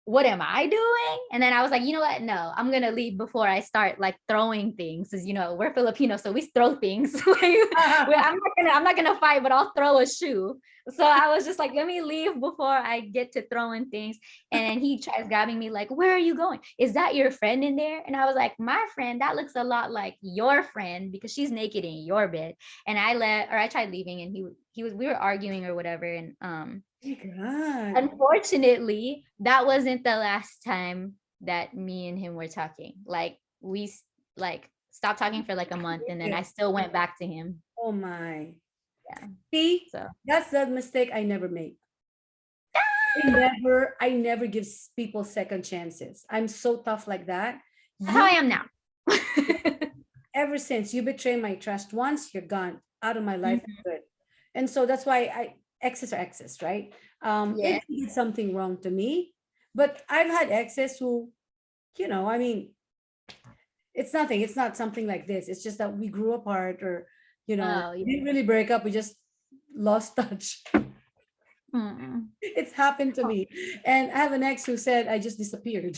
what am I doing? And then I was like, you know what? No, I'm gonna leave before I start like throwing things. Cause you know, we're Filipino, so we throw things. I'm not gonna fight, but I'll throw a shoe. So I was just like, let me leave before I get to throwing things. And then he tries grabbing me, like, where are you going? Is that your friend in there? And I was like, my friend, that looks a lot like your friend because she's naked in your bed. And I tried leaving, and we were arguing or whatever. And
Oh my God.
unfortunately, that wasn't the last time that me and him were talking. Like, we like stopped talking for like a month, and then I still went back to him.
Oh my.
Yeah.
See,
So
that's the mistake I never make. I never give people second chances. I'm so tough like that.
that's how I am now.
Ever since you betray my trust once, you're gone out of my life.
Mhm.
Good. And so that's why exes are exes, right?
Yeah.
If he did something wrong to me, but I've had exes who, I mean, it's nothing. It's not something like this. It's just that we grew apart, or,
Oh,
we
yeah.
didn't really break up. We just lost touch.
Mm-mm.
It's happened to me. And I have an ex who said I just disappeared,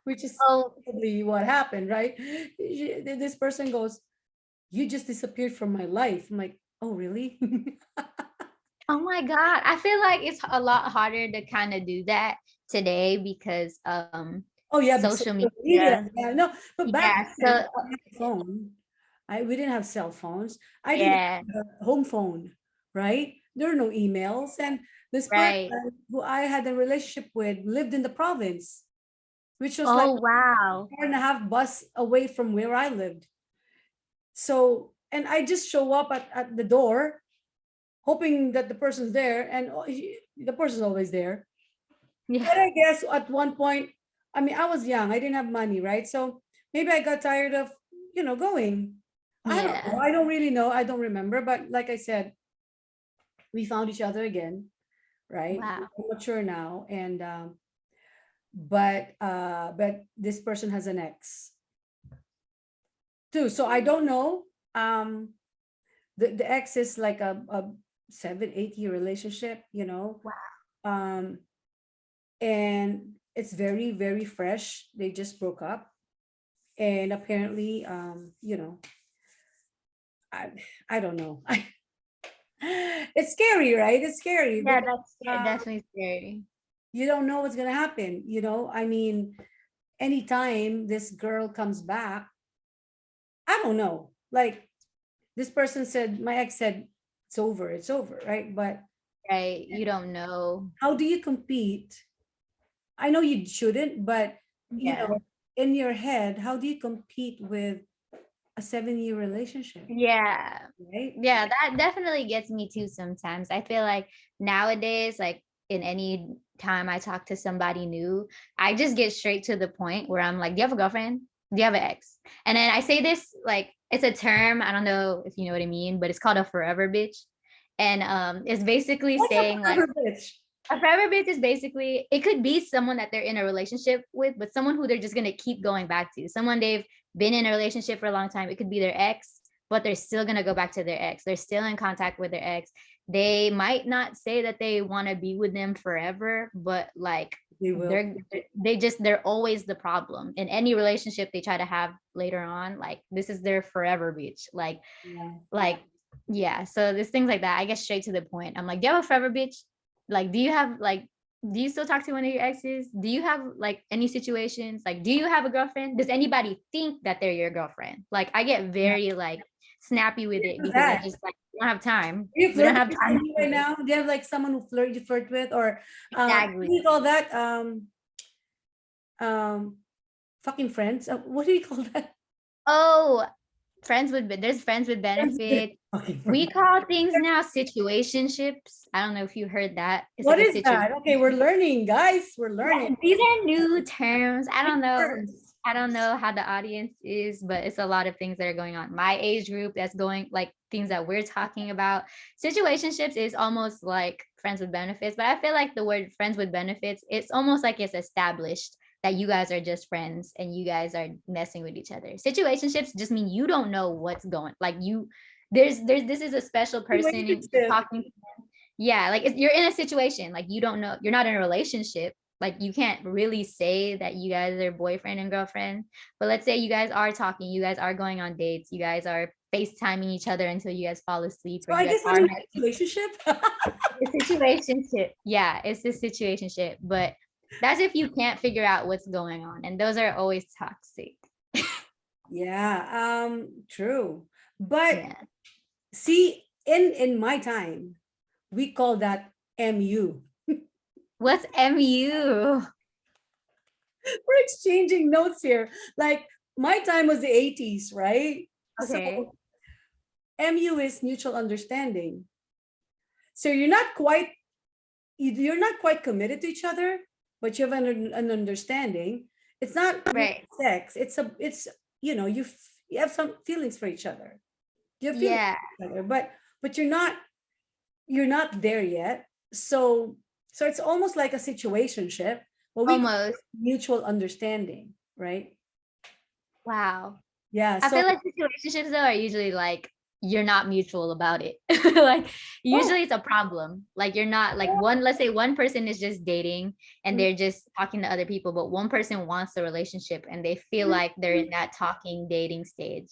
which is
Oh,
probably what happened, right? This person goes, you just disappeared from my life. I'm like, oh, really?
oh my God. I feel like it's a lot harder to kind of do that today because
Oh, yeah, because
social
social media.
media.
Yeah, no, but back
Yeah.
then,
So
I didn't have a phone. We didn't have cell phones. I didn't
yeah,
have a home phone, right? There were no emails. And this
right.
person who I had a relationship with lived in the province, which was like
Oh wow.
4.5 bus away from where I lived. So, and I just show up at the door, hoping that the person's there, and the person's always there.
Yeah.
But I guess at one point, I mean, I was young, I didn't have money, right? So maybe I got tired of, going. I don't know.
Yeah.
I don't really know. I don't remember. But like I said, we found each other again, right?
Wow.
We're mature now, and but this person has an ex too. So I don't know. The ex is like a 7-8 year relationship,
Wow.
um, and it's very, very fresh. They just broke up, and apparently, I I don't know. It's scary, right? It's scary
Yeah,
because
that's definitely scary.
you don't know what's gonna happen. I mean, anytime this girl comes back, I don't know. Like this person said, my ex said, it's over, right? But
Right. You don't know.
how do you compete? I know you shouldn't, but
Yeah.
in your head, how do you compete with a 7-year relationship,
Yeah.
right?
Yeah, that definitely gets me too sometimes. I feel like nowadays, like in any time I talk to somebody new, I just get straight to the point where I'm like, do you have a girlfriend? Do you have an ex? And then I say this, like, it's a term, I don't know if you know what I mean, but it's called a forever bitch. And it's basically
What's a
saying like,
forever bitch?
a forever bitch is basically, it could be someone that they're in a relationship with, but someone who they're just going to keep going back to. Someone they've been in a relationship for a long time. It could be their ex, but they're still going to go back to their ex. They're still in contact with their ex. They might not say that they want to be with them forever, but like
They will.
they're always the problem in any relationship they try to have later on. Like, this is their forever bitch.
Yeah.
Like, yeah. So there's things like that. I get straight to the point. I'm like, do you have a forever bitch? Like, do you still talk to one of your exes? Do you have like any situations? Like, do you have a girlfriend? Does anybody think that they're your girlfriend? Like, I get
Yeah.
very like snappy with it
What's
because I
that?
just like, we don't have time.
Do you
We don't
flirt
have
with
time.
someone right now? Do you have like someone who you flirt with, or what
Exactly.
do you call that? Um, fucking friends. What do you call that?
Oh, there's friends with
Friends with
benefit.
fucking
We
friends.
call things now situationships. I don't know if you heard that. It's
What
like a
is
situation.
that? Okay, we're learning, guys. We're learning.
Yeah, these are new terms. I don't know.
Terms.
I don't know how the audience is, but it's a lot of things that are going on. My age group that's going like things that we're talking about. Situationships is almost like friends with benefits, but I feel like the word friends with benefits, it's almost like it's established that you guys are just friends and you guys are messing with each other. Situationships just mean you don't know what's going, like you there's this is a special person and you're
Relationship.
talking to them. Yeah, like you're in a situation, like you don't know, you're not in a relationship, like you can't really say that you guys are boyfriend and girlfriend, but let's say you guys are talking, you guys are going on dates, you guys are FaceTiming each other until you guys fall asleep,
So
or you
I
guys
guess I'm
are
in a
having
relationship.
a situationship. Yeah, it's a situationship, but that's if you can't figure out what's going on, and those are always toxic.
Yeah, true. But
Yeah.
see, in my time, we call that MU.
What's MU?
We're exchanging notes here. Like my time was the 80s, right? So
Okay.
MU is mutual understanding. So you're not quite committed to each other, but you have an understanding. It's not really
Right.
sex. It's you have some feelings for each other. You have feelings
Yeah.
for each other, but you're not there yet. So it's almost like a situationship. What we call
Almost.
mutual understanding, right?
Wow.
Yeah.
I
So
feel like situationships though are usually like you're not mutual about it. Like
oh,
usually it's a problem. Like you're not like one, let's say one person is just dating and
mhm,
they're just talking to other people, but one person wants a relationship and they feel like they're in that talking dating stage.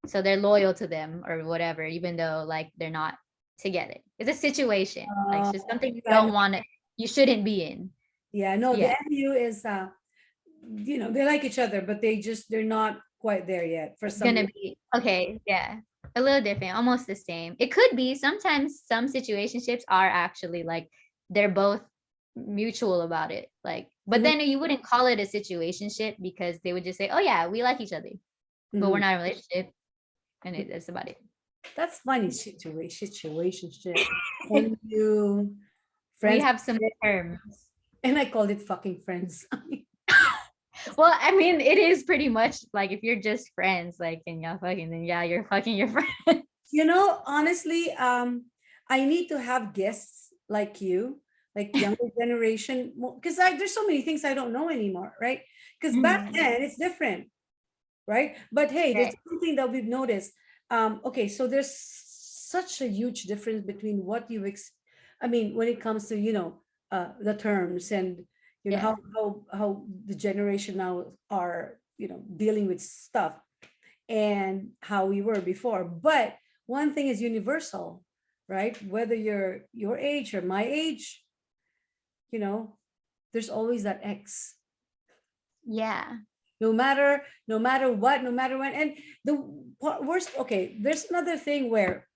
So they're loyal to them or whatever, even though like they're not together. It's a situation. Like it's just something you
I know.
don't want to, you shouldn't be in.
Yeah, no, the
Yeah.
MU is they like each other, but they're not quite there yet for some
Gonna
reason.
be okay, yeah, a little different, almost the same. It could be sometimes some situationships are actually like they're both mutual about it, like, but
Mhm,
then you wouldn't call it a situationship because they would just say, oh yeah, we like each other, but we're
mhm.
not in a relationship, and that's about it.
That's funny situationship. MU,
We
friends,
have some terms.
and I called it fucking friends.
Well, I mean, it is pretty much like if you're just friends, like, and y'all fucking, then yeah, you're fucking your friend.
Honestly, I need to have guests like you, like younger generation, because there's so many things I don't know anymore, right? Because back
Mhm.
then it's different, right? But hey, there's
Right.
something that we've noticed. Okay, so there's such a huge difference between I mean, when it comes to the terms and
Yeah.
how the generation now are dealing with stuff and how we were before. But one thing is universal, right? Whether you're your age or my age, you know, there's always that X.
Yeah.
No matter what, no matter when. And the worst, okay, there's another thing where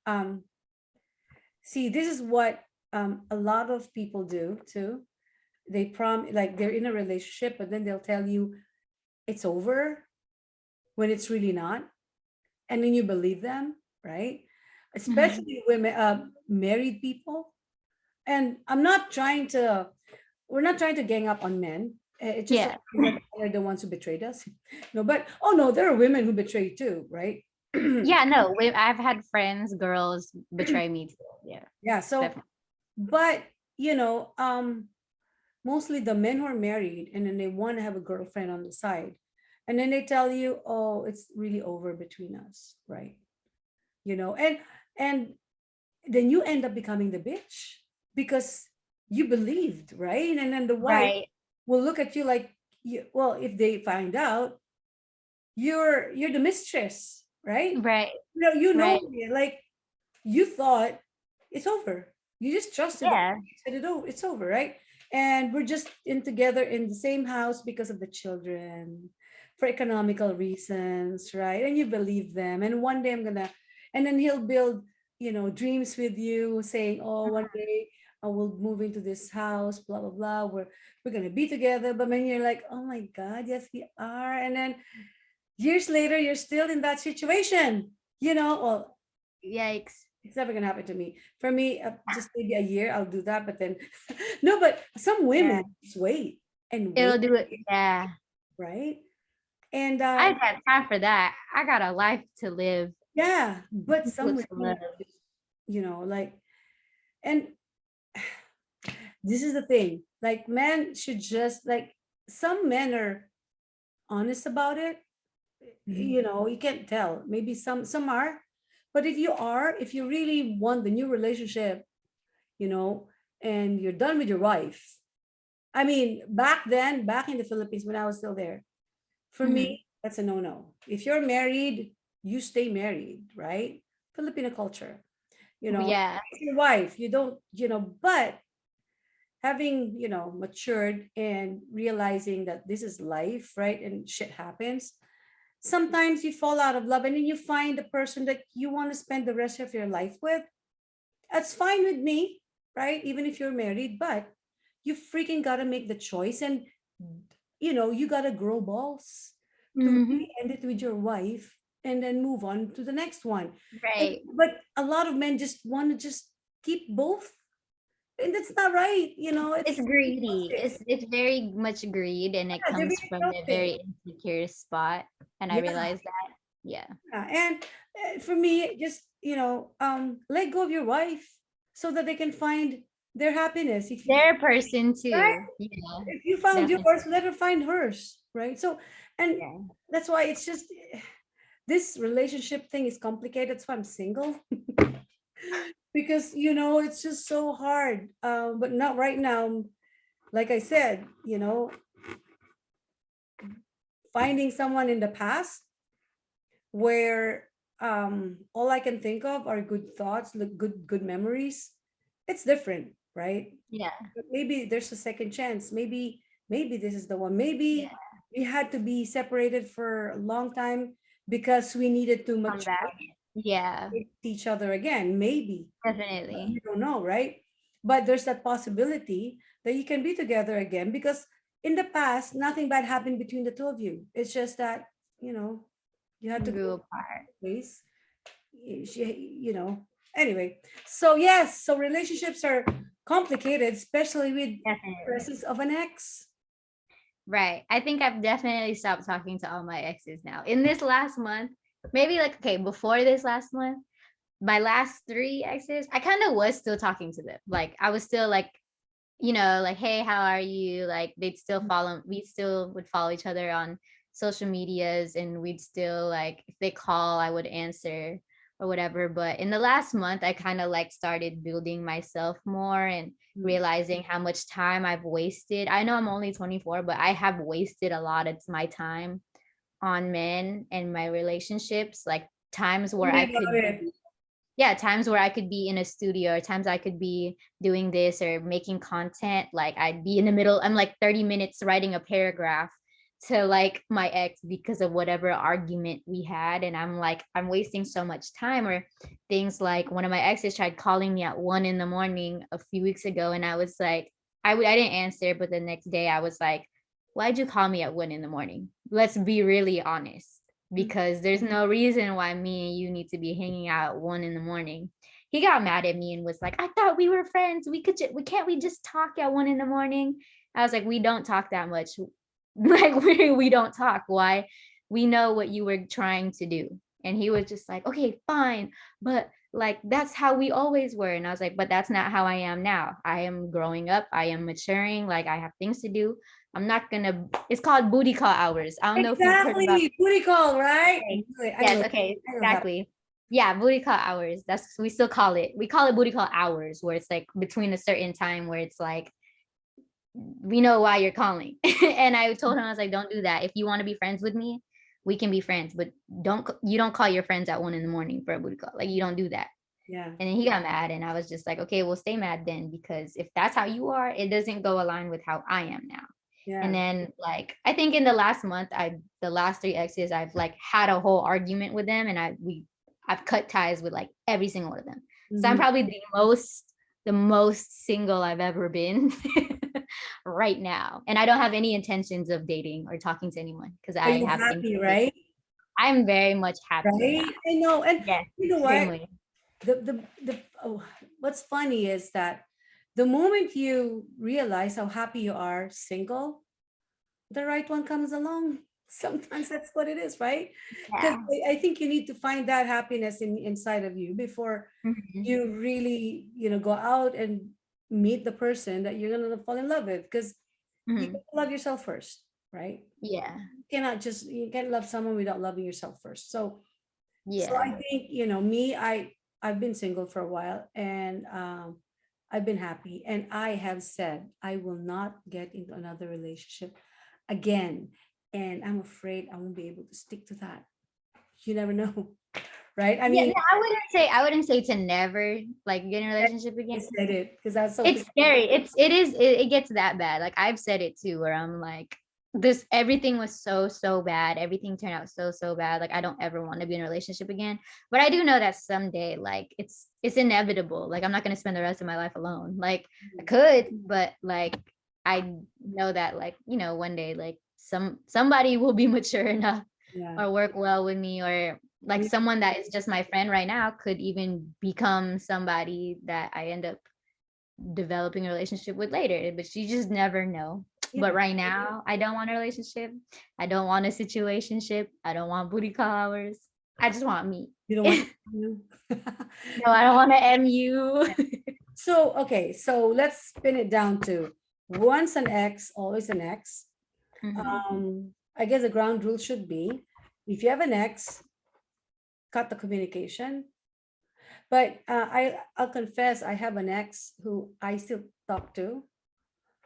see, this is what a lot of people do too. Like they're in a relationship, but then they'll tell you it's over when it's really not. And then you believe them, right?
Mhm.
Especially women, married people. And we're not trying to gang up on men. It's just
Yeah.
that they're the ones who betrayed us. No, but oh no, there are women who betray too, right?
Yeah, no, I've had friends, girls betray me too. Yeah,
Yeah. So,
definitely.
but you know, mostly the men who are married and then they want to have a girlfriend on the side, and then they tell you, "Oh, it's really over between us," right? And then you end up becoming the bitch because you believed, right? And then the wife
Right,
will look at you like, well, if they find out, you're the mistress, right?
right,
You know,
right.
like you thought it's over. You just trusted that
Yeah,
you said it's over, right? And we're just in together in the same house because of the children, for economical reasons, right? And you believe them. And one day and then he'll build, dreams with you, saying, "Oh, one day I will move into this house, blah blah blah. We're gonna be together." But then you're like, "Oh my God, yes we are." And then years later, you're still in that situation. Well,
yikes.
it's never gonna happen to me. For me, just maybe a year, I'll do that. But then, no. But some
Yeah,
women just wait and
it'll
wait,
do it. Yeah,
right? And
I got time for that. I got a life to live,
yeah, but
people
some
to
women,
love.
like, and this is the thing, like men should just like, some men are honest about it.
Mhm.
You can't tell, maybe some are, but if you really want the new relationship, you know and you're done with your wife, I mean, back in the Philippines when I was still there, for
Mhm.
me, that's a no-no. If you're married, you stay married, right? Filipino culture,
Yeah,
it's your wife, you don't, but having, matured and realizing that this is life, right? And shit happens. Sometimes you fall out of love and then you find the person that you want to spend the rest of your life with. That's fine with me, right? Even if you're married, but you freaking got to make the choice, and you got to grow balls to
hmm,
really end it with your wife and then move on to the next one. And
right.
but a lot of men just want to just keep both, and that's not right.
It's
It's
greedy.
toxic.
It's very much greed, and it
Yeah, they're
comes
really
from a
toxic.
very insecure spot. And I
Yeah,
realized that. Yeah,
yeah. And for me, just let go of your wife so that they can find their happiness. If you
they're a person
right,
too. Yeah,
if you found
definitely.
yours, let her find hers, right? So, and
Yeah.
that's why it's just this relationship thing is complicated. That's why I'm single. Because it's just so hard. But not right now. Like I said, finding someone in the past where all I can think of are good thoughts, look good memories. It's different, right?
Yeah.
But maybe there's a second chance. Maybe this is the one.
Yeah.
Maybe we had to be separated for a long time because we needed to
Come
mature
back. Yeah,
with each other again. Maybe.
definitely.
You don't know, right? But there's that possibility that you can be together again, because in the past nothing bad happened between the two of you. It's just that, you know, you had to
Grew
go
apart.
ways. Anyway. So yes, so relationships are complicated, especially with
Definitely.
presence of an ex.
Right. I think I've definitely stopped talking to all my exes now. In this last month, maybe like, okay, before this last month, my last three exes, I kind of was still talking to them. Like I was still like, like, hey, how are you? Like they'd still follow, we still would follow each other on social medias, and we'd still like, if they call, I would answer or whatever. But in the last month, I kind of like started building myself more and
Mm.
realizing how much time I've wasted. I know I'm only 24, but I have wasted a lot of my time on men and my relationships, like times
Tell
where
me
I
about
could
it.
be, yeah, times where I could be in a studio, or times I could be doing this or making content. Like I'd be in the middle, I'm like 30 minutes writing a paragraph to like my ex because of whatever argument we had. And I'm like, I'm wasting so much time. Or things like one of my exes tried calling me at 1 in the morning a few weeks ago. And I was like, I didn't answer, but the next day I was like, why'd you call me at 1 in the morning? Let's be really honest,
Mm.
because there's no reason why me and you need to be hanging out at 1 in the morning. He got mad at me and was like, I thought we were friends. We just talk at 1 in the morning. I was like, we don't talk that much. Like we don't talk. Why? We know what you were trying to do. And he was just like, okay, fine. But like, that's how we always were. And I was like, but that's not how I am now. I am growing up. I am maturing. Like I have things to do. I'm not gonna, it's called booty call hours. I don't know if you've heard about.
Exactly. Booty call, right?
Okay.
I
Yes,
know.
okay,
I know how.
exactly. Yeah, booty call hours. That's, we still call it. We call it booty call hours, where it's like between a certain time where it's like, we know why you're calling. And I told him, I was like, don't do that. If you want to be friends with me, we can be friends, but you don't call your friends at 1 in the morning for a booty call. Like you don't do that.
Yeah.
And then he got mad, and I was just like, okay, well, stay mad then, because if that's how you are, it doesn't go align with how I am now. And
Yeah.
then like, I think in the last month, the last three exes, I've like had a whole argument with them, and I've cut ties with like every single one of them. So I'm
Mhm.
probably the most single I've ever been right now. And I don't have any intentions of dating or talking to anyone because
Are
I
you
have things
happy,
to do.
right?
I'm very much happy now.
Right? I know. And
Yes,
you know what?
extremely.
What's funny is that the moment you realize how happy you are single, the right one comes along. Sometimes that's what it is, right? Because
Yeah.
I think you need to find that happiness inside of you before
Mhm.
you really, go out and meet the person that you're gonna fall in love with. Because you
Mhm.
gotta love yourself first, right?
Yeah.
You can't love someone without loving yourself first. So I
Yeah.
think, me, I've been single for a while, and I've been happy, and I have said I will not get into another relationship again. And I'm afraid I won't be able to stick to that. You never know, right? I
Yeah,
mean,
no, I wouldn't say to never like get in a relationship
I
again.
said it because that's
It's
something.
scary. It gets that bad. Like I've said it too, where I'm like, this everything was so bad. Everything turned out so bad. Like I don't ever want to be in a relationship again. But I do know that someday, like it's inevitable. Like I'm not gonna spend the rest of my life alone. Like I could, but like I know that like, one day like somebody will be mature enough
Yeah.
or work well with me, or like
Yeah.
someone that is just my friend right now could even become somebody that I end up developing a relationship with later, but you just never know. But
Yeah.
right now, I don't want a relationship. I don't want a situationship. I don't want booty call hours. I just want me.
You don't want.
No, I don't want to MU.
So, okay, so let's spin it down to once an ex, always an ex.
Mhm.
I guess the ground rule should be, if you have an ex, cut the communication. But I'll confess, I have an ex who I still talk to,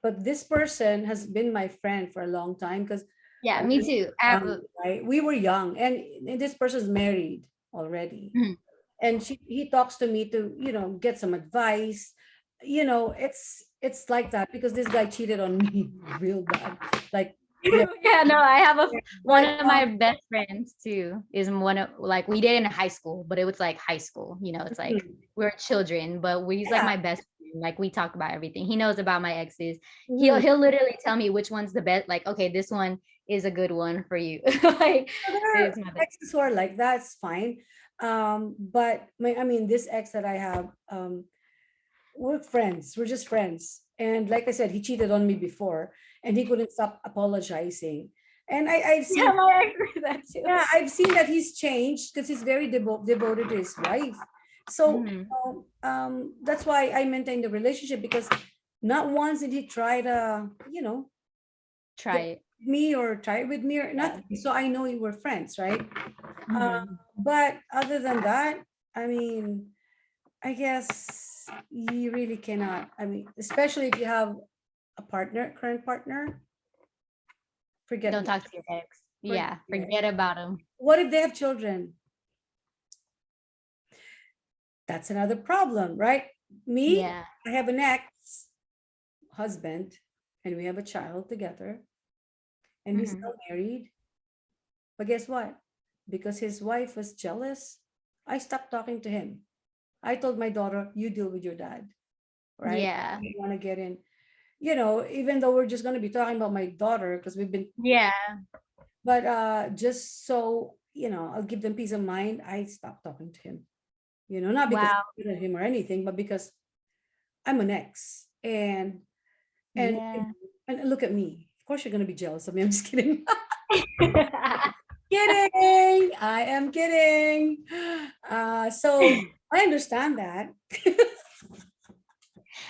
but this person has been my friend for a long time because
Yeah,
we
me
were
too.
young, right? We were young, and this person's married already,
Mhm.
and he talks to me to get some advice. It's like that because this guy cheated on me real bad. Like, yeah,
Yeah, no, I have one
but
of my best friends too. Is one of like we did in high school, but it was like high school. It's like we're children, but he's like
yeah.
my best friend. Like we talk about everything. He knows about my exes. He'll
Mhm.
he'll literally tell me which one's the best. Like, okay, this one is a good one for you. Like,
Other
it's my best.
exes who are like that's fine. But I mean, this ex that I have, we're friends. We're just friends. And like I said, he cheated on me before, and he couldn't stop apologizing. And I've
Yeah,
seen,
my ex did that too.
yeah, I've seen that he's changed because he's very devoted to his wife. So
Mhm.
that's why I maintain the relationship because not once did he try to,
Try
get
it.
me or try it with me or
Yeah.
nothing. So I know we were friends, right?
Mhm.
But other than that, I mean, I guess you really cannot. I mean, especially if you have a partner, current partner, forget
Don't
me.
talk to your ex.
Forget
Yeah,
it.
forget about him.
What if they have children? That's another problem, right? Me,
Yeah.
I have an ex husband, and we have a child together, and we're
Mhm.
still married. But guess what? Because his wife was jealous, I stopped talking to him. I told my daughter, "You deal with your dad," right?
Yeah.
I don't want to get in. Even though we're just going to be talking about my daughter because we've been,
Yeah.
but just so I'll give them peace of mind. I stopped talking to him. Not because
Wow.
I'm mad at him or anything, but because I'm an ex, and
Yeah.
and look at me. Of course, you're going to be jealous of me. I'm just kidding. Kidding. I am kidding. So I understand that.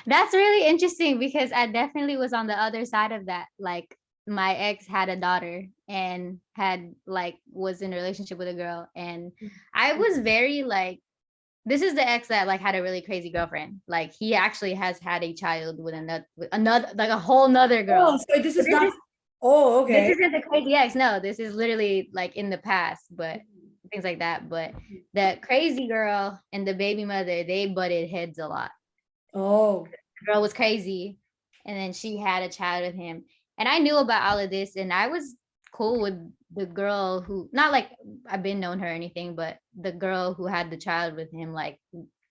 That's really interesting because I definitely was on the other side of that. Like my ex had a daughter and had like was in a relationship with a girl, and I was very like, this is the ex that like had a really crazy girlfriend. Like he actually has had a child with another like a whole nother
Oh,
girl.
so this
But
is not. Oh,
this
okay.
isn't the crazy ex. No, this is literally like in the past, but things like that. But the crazy girl and the baby mother, they butted heads a lot.
Oh,
Girl was crazy, and then she had a child with him, and I knew about all of this, and I was cool with the girl who, not like I've been known her or anything, but the girl who had the child with him, like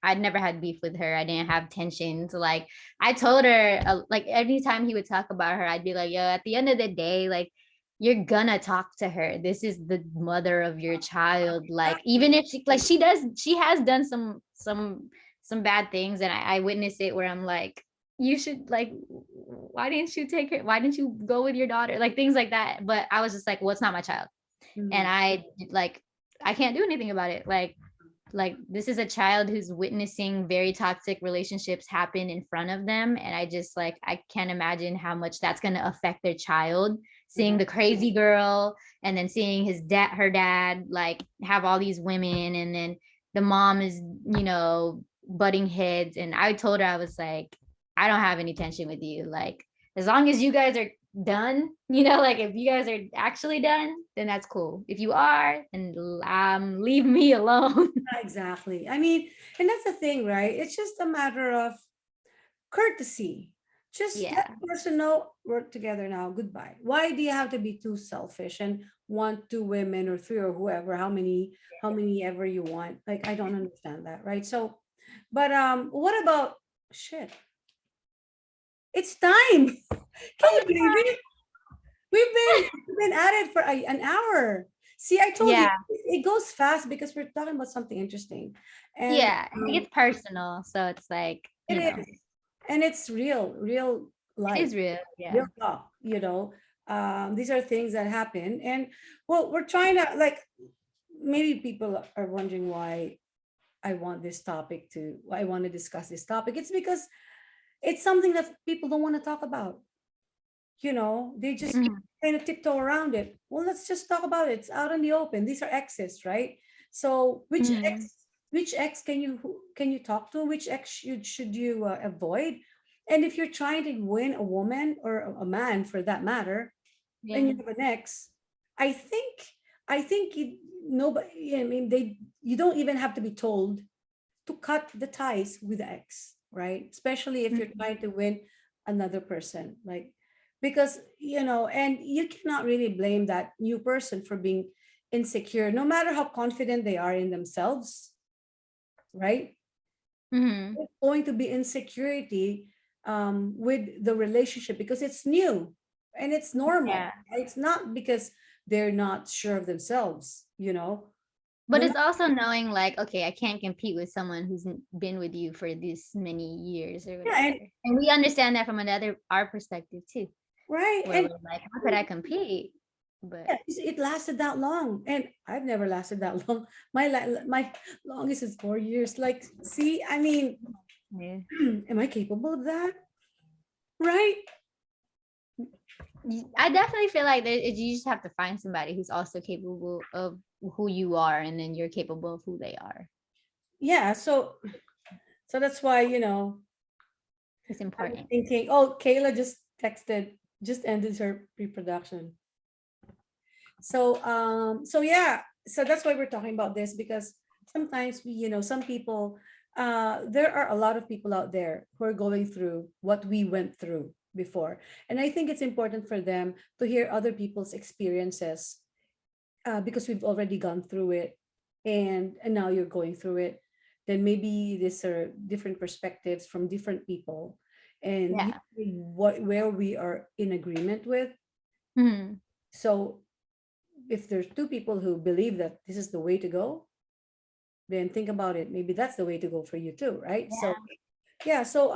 I'd never had beef with her. I didn't have tensions. Like I told her, like every time he would talk about her, I'd be like, yo, at the end of the day, like you're gonna talk to her. This is the mother of your child. Like even if she has done some bad things, and I witness it where I'm like, you should like, why didn't you take her? Why didn't you go with your daughter? Like things like that. But I was just like, well, it's not my child. And
Mhm.
I can't do anything about it. Like this is a child who's witnessing very toxic relationships happen in front of them, and I just like, I can't imagine how much that's going to affect their child, seeing
Yeah.
the crazy girl and then seeing her dad like have all these women, and then the mom is, butting heads. And I told her, I was like, I don't have any tension with you, like as long as you guys are done, like if you guys are actually done, then that's cool. If you are, then leave me alone.
Exactly. I mean, and that's the thing, right? It's just a matter of courtesy. Just let
Yeah.
the person know we're together now. Goodbye. Why do you have to be too selfish and want two women or three or whoever, how many ever you want? Like, I don't understand that, right? So, but what about shit? It's time. Can
Oh
you
my
believe
God.
it? We've been at it for an hour. See, I told you
Yeah.
it goes fast because we're talking about something interesting, and
Yeah. It gets personal. So it's like,
it is, and it's real
it
life,
is real.
real
Yeah.
talk. These are things that happen, and well, we're trying to like. Maybe people are wondering why I want to discuss this topic. It's because it's something that people don't want to talk about. They just
Mhm.
kind of tiptoe around it. Well, let's just talk about it. It's out in the open. These are exes, right? So
Mhm.
which ex can you talk to? Which ex should you avoid? And if you're trying to win a woman or a man for that matter, and
Yeah.
you have an ex, I think nobody. I mean, you don't even have to be told to cut the ties with the ex, right? Especially if you're
Mhm.
trying to win another person, like because and you cannot really blame that new person for being insecure, no matter how confident they are in themselves, right?
Mhm.
There's going to be insecurity with the relationship because it's new and it's normal.
Yeah.
It's not because they're not sure of themselves,
But
no
it's
matter,
also knowing like, okay, I can't compete with someone who's been with you for this many years or
yeah,
whatever. And we understand that from our perspective too,
right,
where
and
we're like, how could I compete? But
yeah, it lasted that long, and I've never lasted that long. My longest is 4 years. Like, see, I mean,
yeah.
am I capable of that? Right?
I definitely feel like you just have to find somebody who's also capable of who you are, and then you're capable of who they are.
Yeah. So that's why
It's
I'm
important.
thinking. Oh, Kayla just texted, just ended her pre-production. So yeah, so that's why we're talking about this because sometimes some people, there are a lot of people out there who are going through what we went through before, and I think it's important for them to hear other people's experiences because we've already gone through it, and now you're going through it. Then maybe these are different perspectives from different people, and
Yeah.
where we are in agreement with.
Mhm.
So if there's two people who believe that this is the way to go, then think about it. Maybe that's the way to go for you too, right? So
Yeah.
yeah, so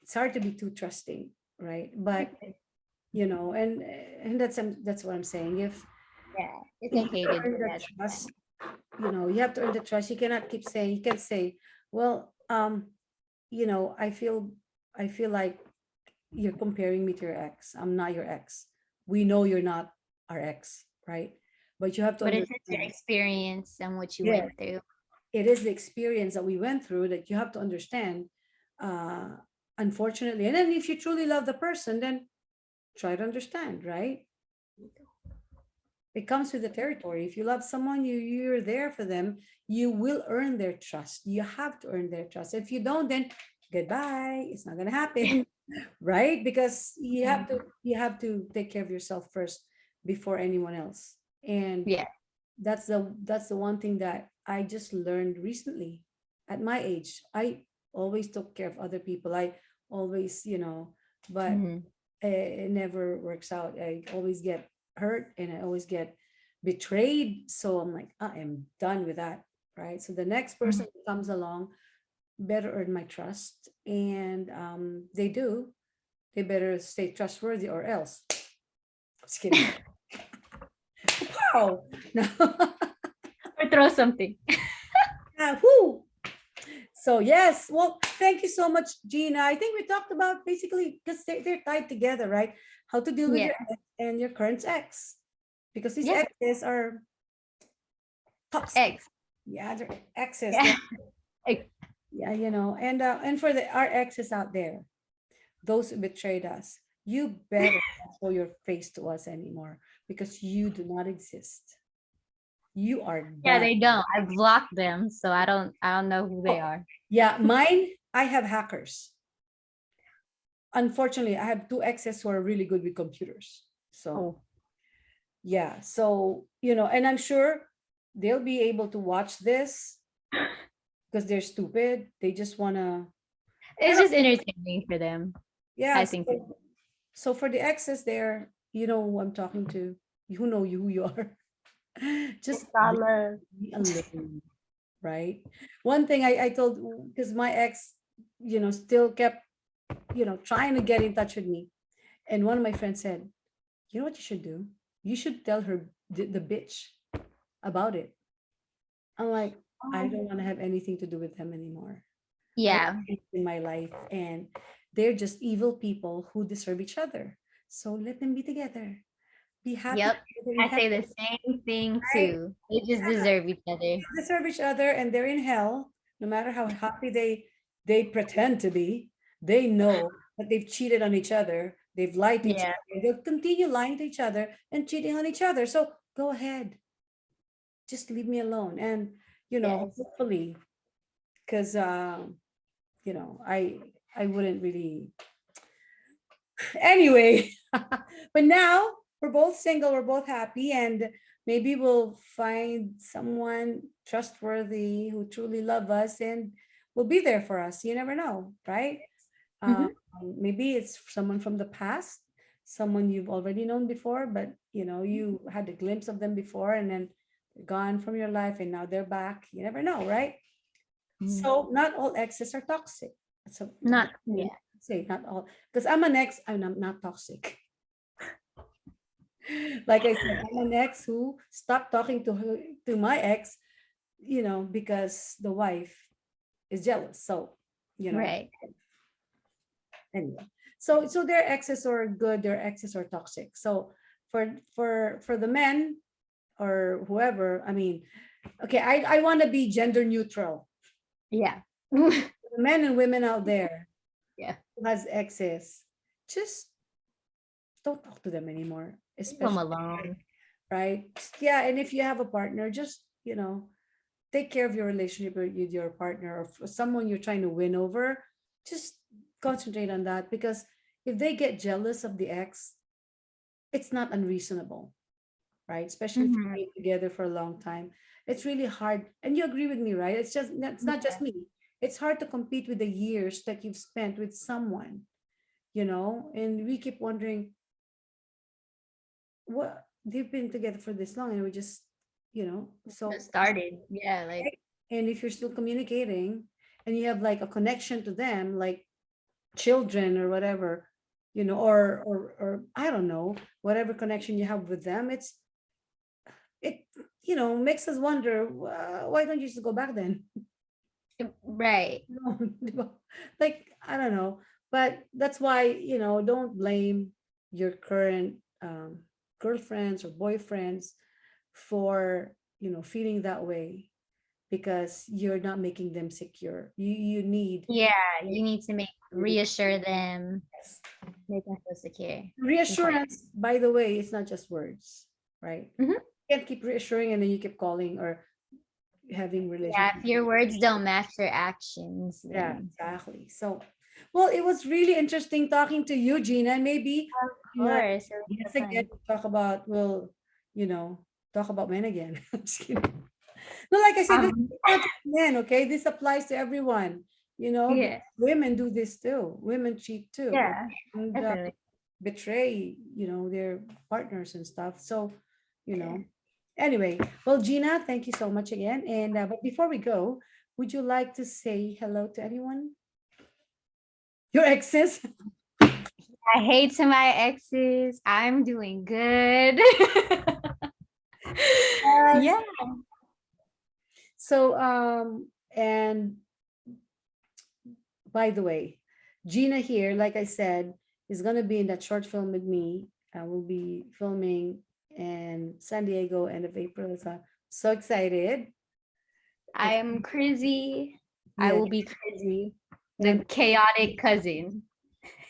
it's hard to be too trusting, right? But and that's what I'm saying.
Yeah. It's
If you
okay
have
to
to
do
earn that
that
trust,
sometimes.
you have to earn the trust. You cannot keep saying, you can say, well, I feel like you're comparing me to your ex. I'm not your ex. We know you're not our ex, right? But you have to
But it's just your
understand.
experience and what you
Yeah,
went through.
it is the experience that we went through that you have to understand. Uh, Unfortunately, and then if you truly love the person, then try to understand, right? It comes with the territory. If you love someone, you're there for them. You will earn their trust. You have to earn their trust. If you don't, then goodbye. It's not gonna happen, right? Because you have to take care of yourself first before anyone else. And
Yeah.
that's the one thing that I just learned recently at my age. I always took care of other people. I always, but
Mhm.
it never works out. I always get hurt and I always get betrayed. So I'm like, I am done with that. Right. So the next person
Mhm.
who comes along, better earn my trust, and they do. They better stay trustworthy or else. Just kidding. Wow. No.
Or throw something.
Whoo. So yes, well, thank you so much, Gina. I think we talked about basically because they're tied together, right? How to deal with
Yeah.
your ex and your current ex, because these
Yeah.
exes are toxic.
Eggs.
Yeah, they're exes.
Yeah.
Yeah, and for our exes out there, those who betrayed us, you better not show your face to us anymore because you do not exist. You are
Yeah,
done.
they don't. I blocked them, so I don't know who they
Oh,
are.
yeah, mine, I have hackers. Unfortunately, I have two exes who are really good with computers. So,
Oh.
yeah. So, and I'm sure they'll be able to watch this because they're stupid. They just want to, I
It's
don't,
just entertaining for them.
yeah.
I think.
So for the exes there, you know who I'm talking to, you know who you are. Just leave
Dollar.
me alone, right? One thing I told, because my ex, still kept, trying to get in touch with me. And one of my friends said, you know what you should do? You should tell her the bitch about it. I'm like, I don't want to have anything to do with them anymore. I
Yeah.
in my life, and they're just evil people who deserve each other. So let them be together. Be happy
Yep.
together in
I
heaven,
say the same thing
right?
too. They just
Yeah,
deserve each other.
they deserve each other, and they're in hell. No matter how happy they pretend to be, they know that they've cheated on each other. They've lied to each
Yeah.
other. They'll continue lying to each other and cheating on each other. So go ahead, just leave me alone. And
Yes.
hopefully, because I wouldn't really anyway. But now we're both single, we're both happy, and maybe we'll find someone trustworthy who truly love us and will be there for us. You never know, right? um,
Hmm.
Maybe it's someone from the past, someone you've already known before, but you had a glimpse of them before, and then they're gone from your life and now they're back. You never know, right? So not all exes are toxic. So
Not, yeah.
say not all, because I'm an ex, I'm not toxic. Like I said, I'm an ex who stopped talking to my ex, because the wife is jealous. So, you know,
Right.
anyway. So their exes are good, their exes are toxic. So for the men or whoever, I mean, okay, I want to be gender neutral.
Yeah.
The men and women out there
Yeah.
who has exes, just don't talk to them anymore,
Leave them
especially,
alone.
right? Yeah, and if you have a partner, just take care of your relationship with your partner or someone you're trying to win over. Just concentrate on that, because if they get jealous of the ex, it's not unreasonable, right? Especially if you've
Hmm.
been together for a long time. It's really hard, and you agree with me, right? It's not just me. It's hard to compete with the years that you've spent with someone, and we keep wondering what they've been together for this long, and we just, so,
Just started. Yeah. Like,
right? And if you're still communicating and you have like a connection to them, like children or whatever, or I don't know, whatever connection you have with them, it makes us wonder, why don't you just go back then?
right.
Like, I don't know, but that's why, don't blame your current girlfriends or boyfriends for feeling that way, because you're not making them secure. You need,
Yeah. You need to reassure them,
yes.
make them feel secure. It's important.
Reassurance, by the way, it's not just words, right?
Hmm.
You can't keep reassuring and then you keep calling or having
Yeah.
relationship.
If your words don't match your actions,
Yeah,
then
exactly. So, well, it was really interesting talking to you, Gina. And maybe
of
you know,
course it was so
yes, again,
fun.
talk about, we'll, talk about men again. I'm just kidding. No, like I said, this
Um.
is not just men, okay? This applies to everyone, because
Yeah.
women do this too. Women cheat too,
Yeah.
and
Definitely.
betray, their partners and stuff. So, you
Yeah.
know, anyway, well, Gina, thank you so much again. And but before we go, would you like to say hello to anyone? Your exes?
I hate to my exes. I'm doing good.
Yes.
Yeah.
So, and by the way, Gina here, like I said, is going to be in that short film with me. I will be filming in San Diego end of April. So excited.
I'm crazy. I
Yeah.
will be crazy. The
And
chaotic cousin.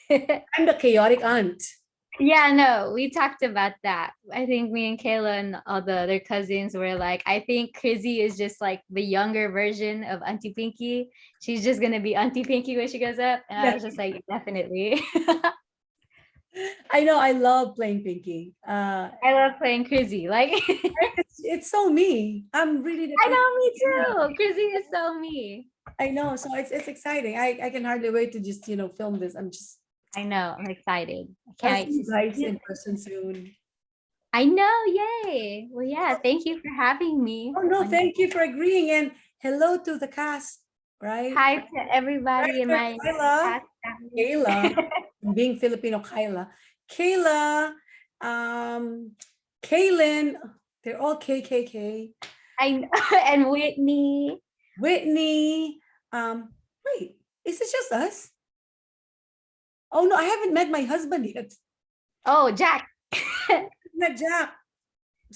I'm the chaotic aunt.
Yeah, no, we talked about that. I think me and Kayla and all the other cousins were like, I think Krizzy is just like the younger version of Auntie Pinky. She's just gonna be Auntie Pinky when she goes up. And I was just like, definitely.
I know I love playing Pinky.
I love playing Krizzy. Like,
It's so me. I'm really the
I
Pinky.
know, me too. Krizzy is so me.
I know. So it's exciting. I can hardly wait to just, film this.
I know. I'm excited. I
I'll
can't
see
wait to
you
see
guys
it.
in person soon.
I know. Yay. Well, yeah. Thank you for having me.
Oh no,
On
thank you for agreeing. And hello to the cast, right?
Hi to everybody in
Director
my
Kyla,
cast family.
Kayla, being Filipino, Kyla, Kayla, um, Kaylin, they're all KKK.
I know. And Whitney.
Whitney, wait, is it just us? Oh no, I haven't met my husband yet.
Oh, Jack.
Met Jack.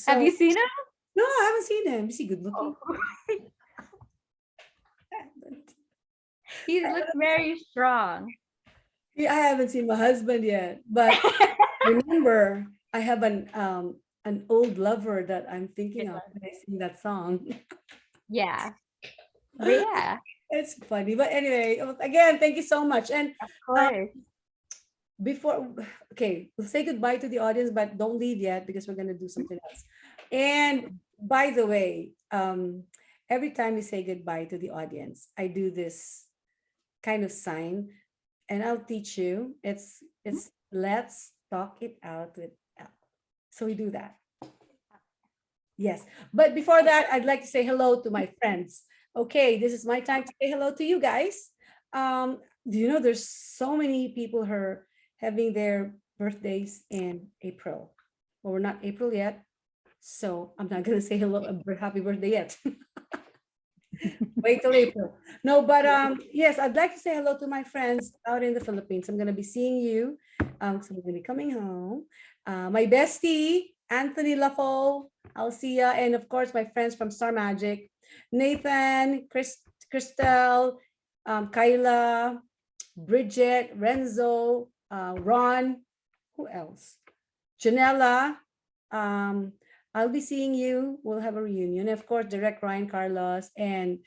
Have
So
you seen him?
no, I haven't seen him. Is he good looking?
Oh. He looks very strong.
Yeah, I haven't seen my husband yet. But remember, I have an old lover that I'm thinking of when I sing that song.
Yeah. But yeah,
It's funny. But anyway, again, thank you so much. And
of
uh,
course.
before, okay, we'll say goodbye to the audience, but don't leave yet because we're going to do something else. And by the way, every time we say goodbye to the audience, I do this kind of sign, and I'll teach you. It's let's talk it out with L. So we do that. Yes. But before that, I'd like to say hello to my friends. Okay, this is my time to say hello to you guys. Do you know there's so many people who are having their birthdays in April? Well, we're not April yet, so I'm not gonna say hello, happy birthday yet. Wait till April. No, but yes, I'd like to say hello to my friends out in the Philippines. I'm gonna be seeing you. So I'm gonna be coming home. My bestie, Anthony Lafo, I'll see ya. And of course, my friends from Star Magic, Nathan, Christelle, Kyla, Bridget, Renzo, Ron, who else? Janella. Um, I'll be seeing you. We'll have a reunion. Of course, Direct Ryan Carlos and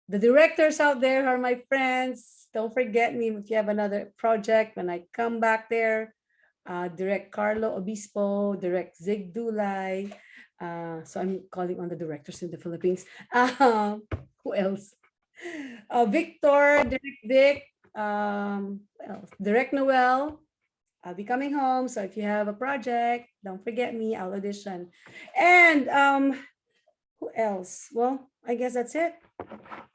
the directors out there are my friends. Don't forget me if you have another project when I come back there. Direct Carlo Obispo, Direct Zig Dulay. So I'm calling on the directors in the Philippines. Who else? Victor, Direct Vic, what else? Direct Noel. I'll be coming home. So if you have a project, don't forget me. I'll audition. And who else? Well, I guess that's it.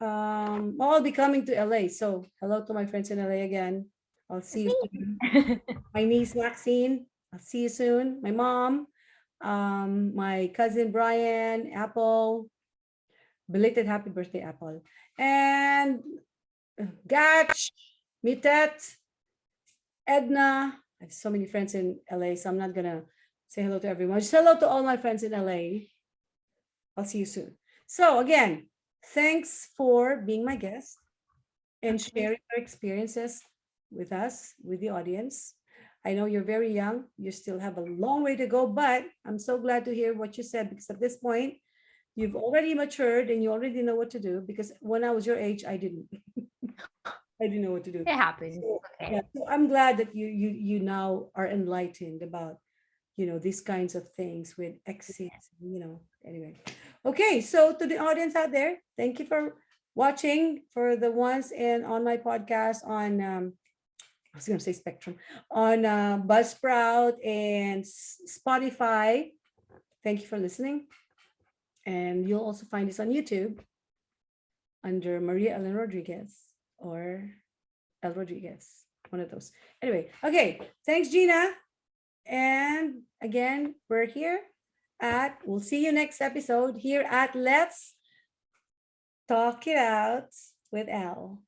I'll be coming to LA. So hello to my friends in LA again. I'll see you soon. My niece Maxine, I'll see you soon. My mom, my cousin Brian, Apple, belated happy birthday, Apple. And Gatch, Mitet, Edna. I have so many friends in LA, so I'm not gonna say hello to everyone. Just hello to all my friends in LA. I'll see you soon. So again, thanks for being my guest and sharing your experiences with us, with the audience. I know you're very young. You still have a long way to go, but I'm so glad to hear what you said because at this point, you've already matured and you already know what to do because when I was your age, I didn't. I didn't know what to do.
It happens.
So,
Okay.
yeah, so I'm glad that you now are enlightened about these kinds of things with exes, anyway. Okay, so to the audience out there, thank you for watching. For the ones on my podcast on I was gonna say Spectrum, on Buzzsprout and Spotify, thank you for listening. And you'll also find this on YouTube. under Maria Ellen Rodriguez or Elle Rodriguez, one of those. Anyway, okay. Thanks, Gina. And again, we're here we'll see you next episode here at Let's Talk It Out with Elle.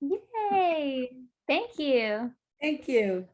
Yay! Thank you.
Thank you.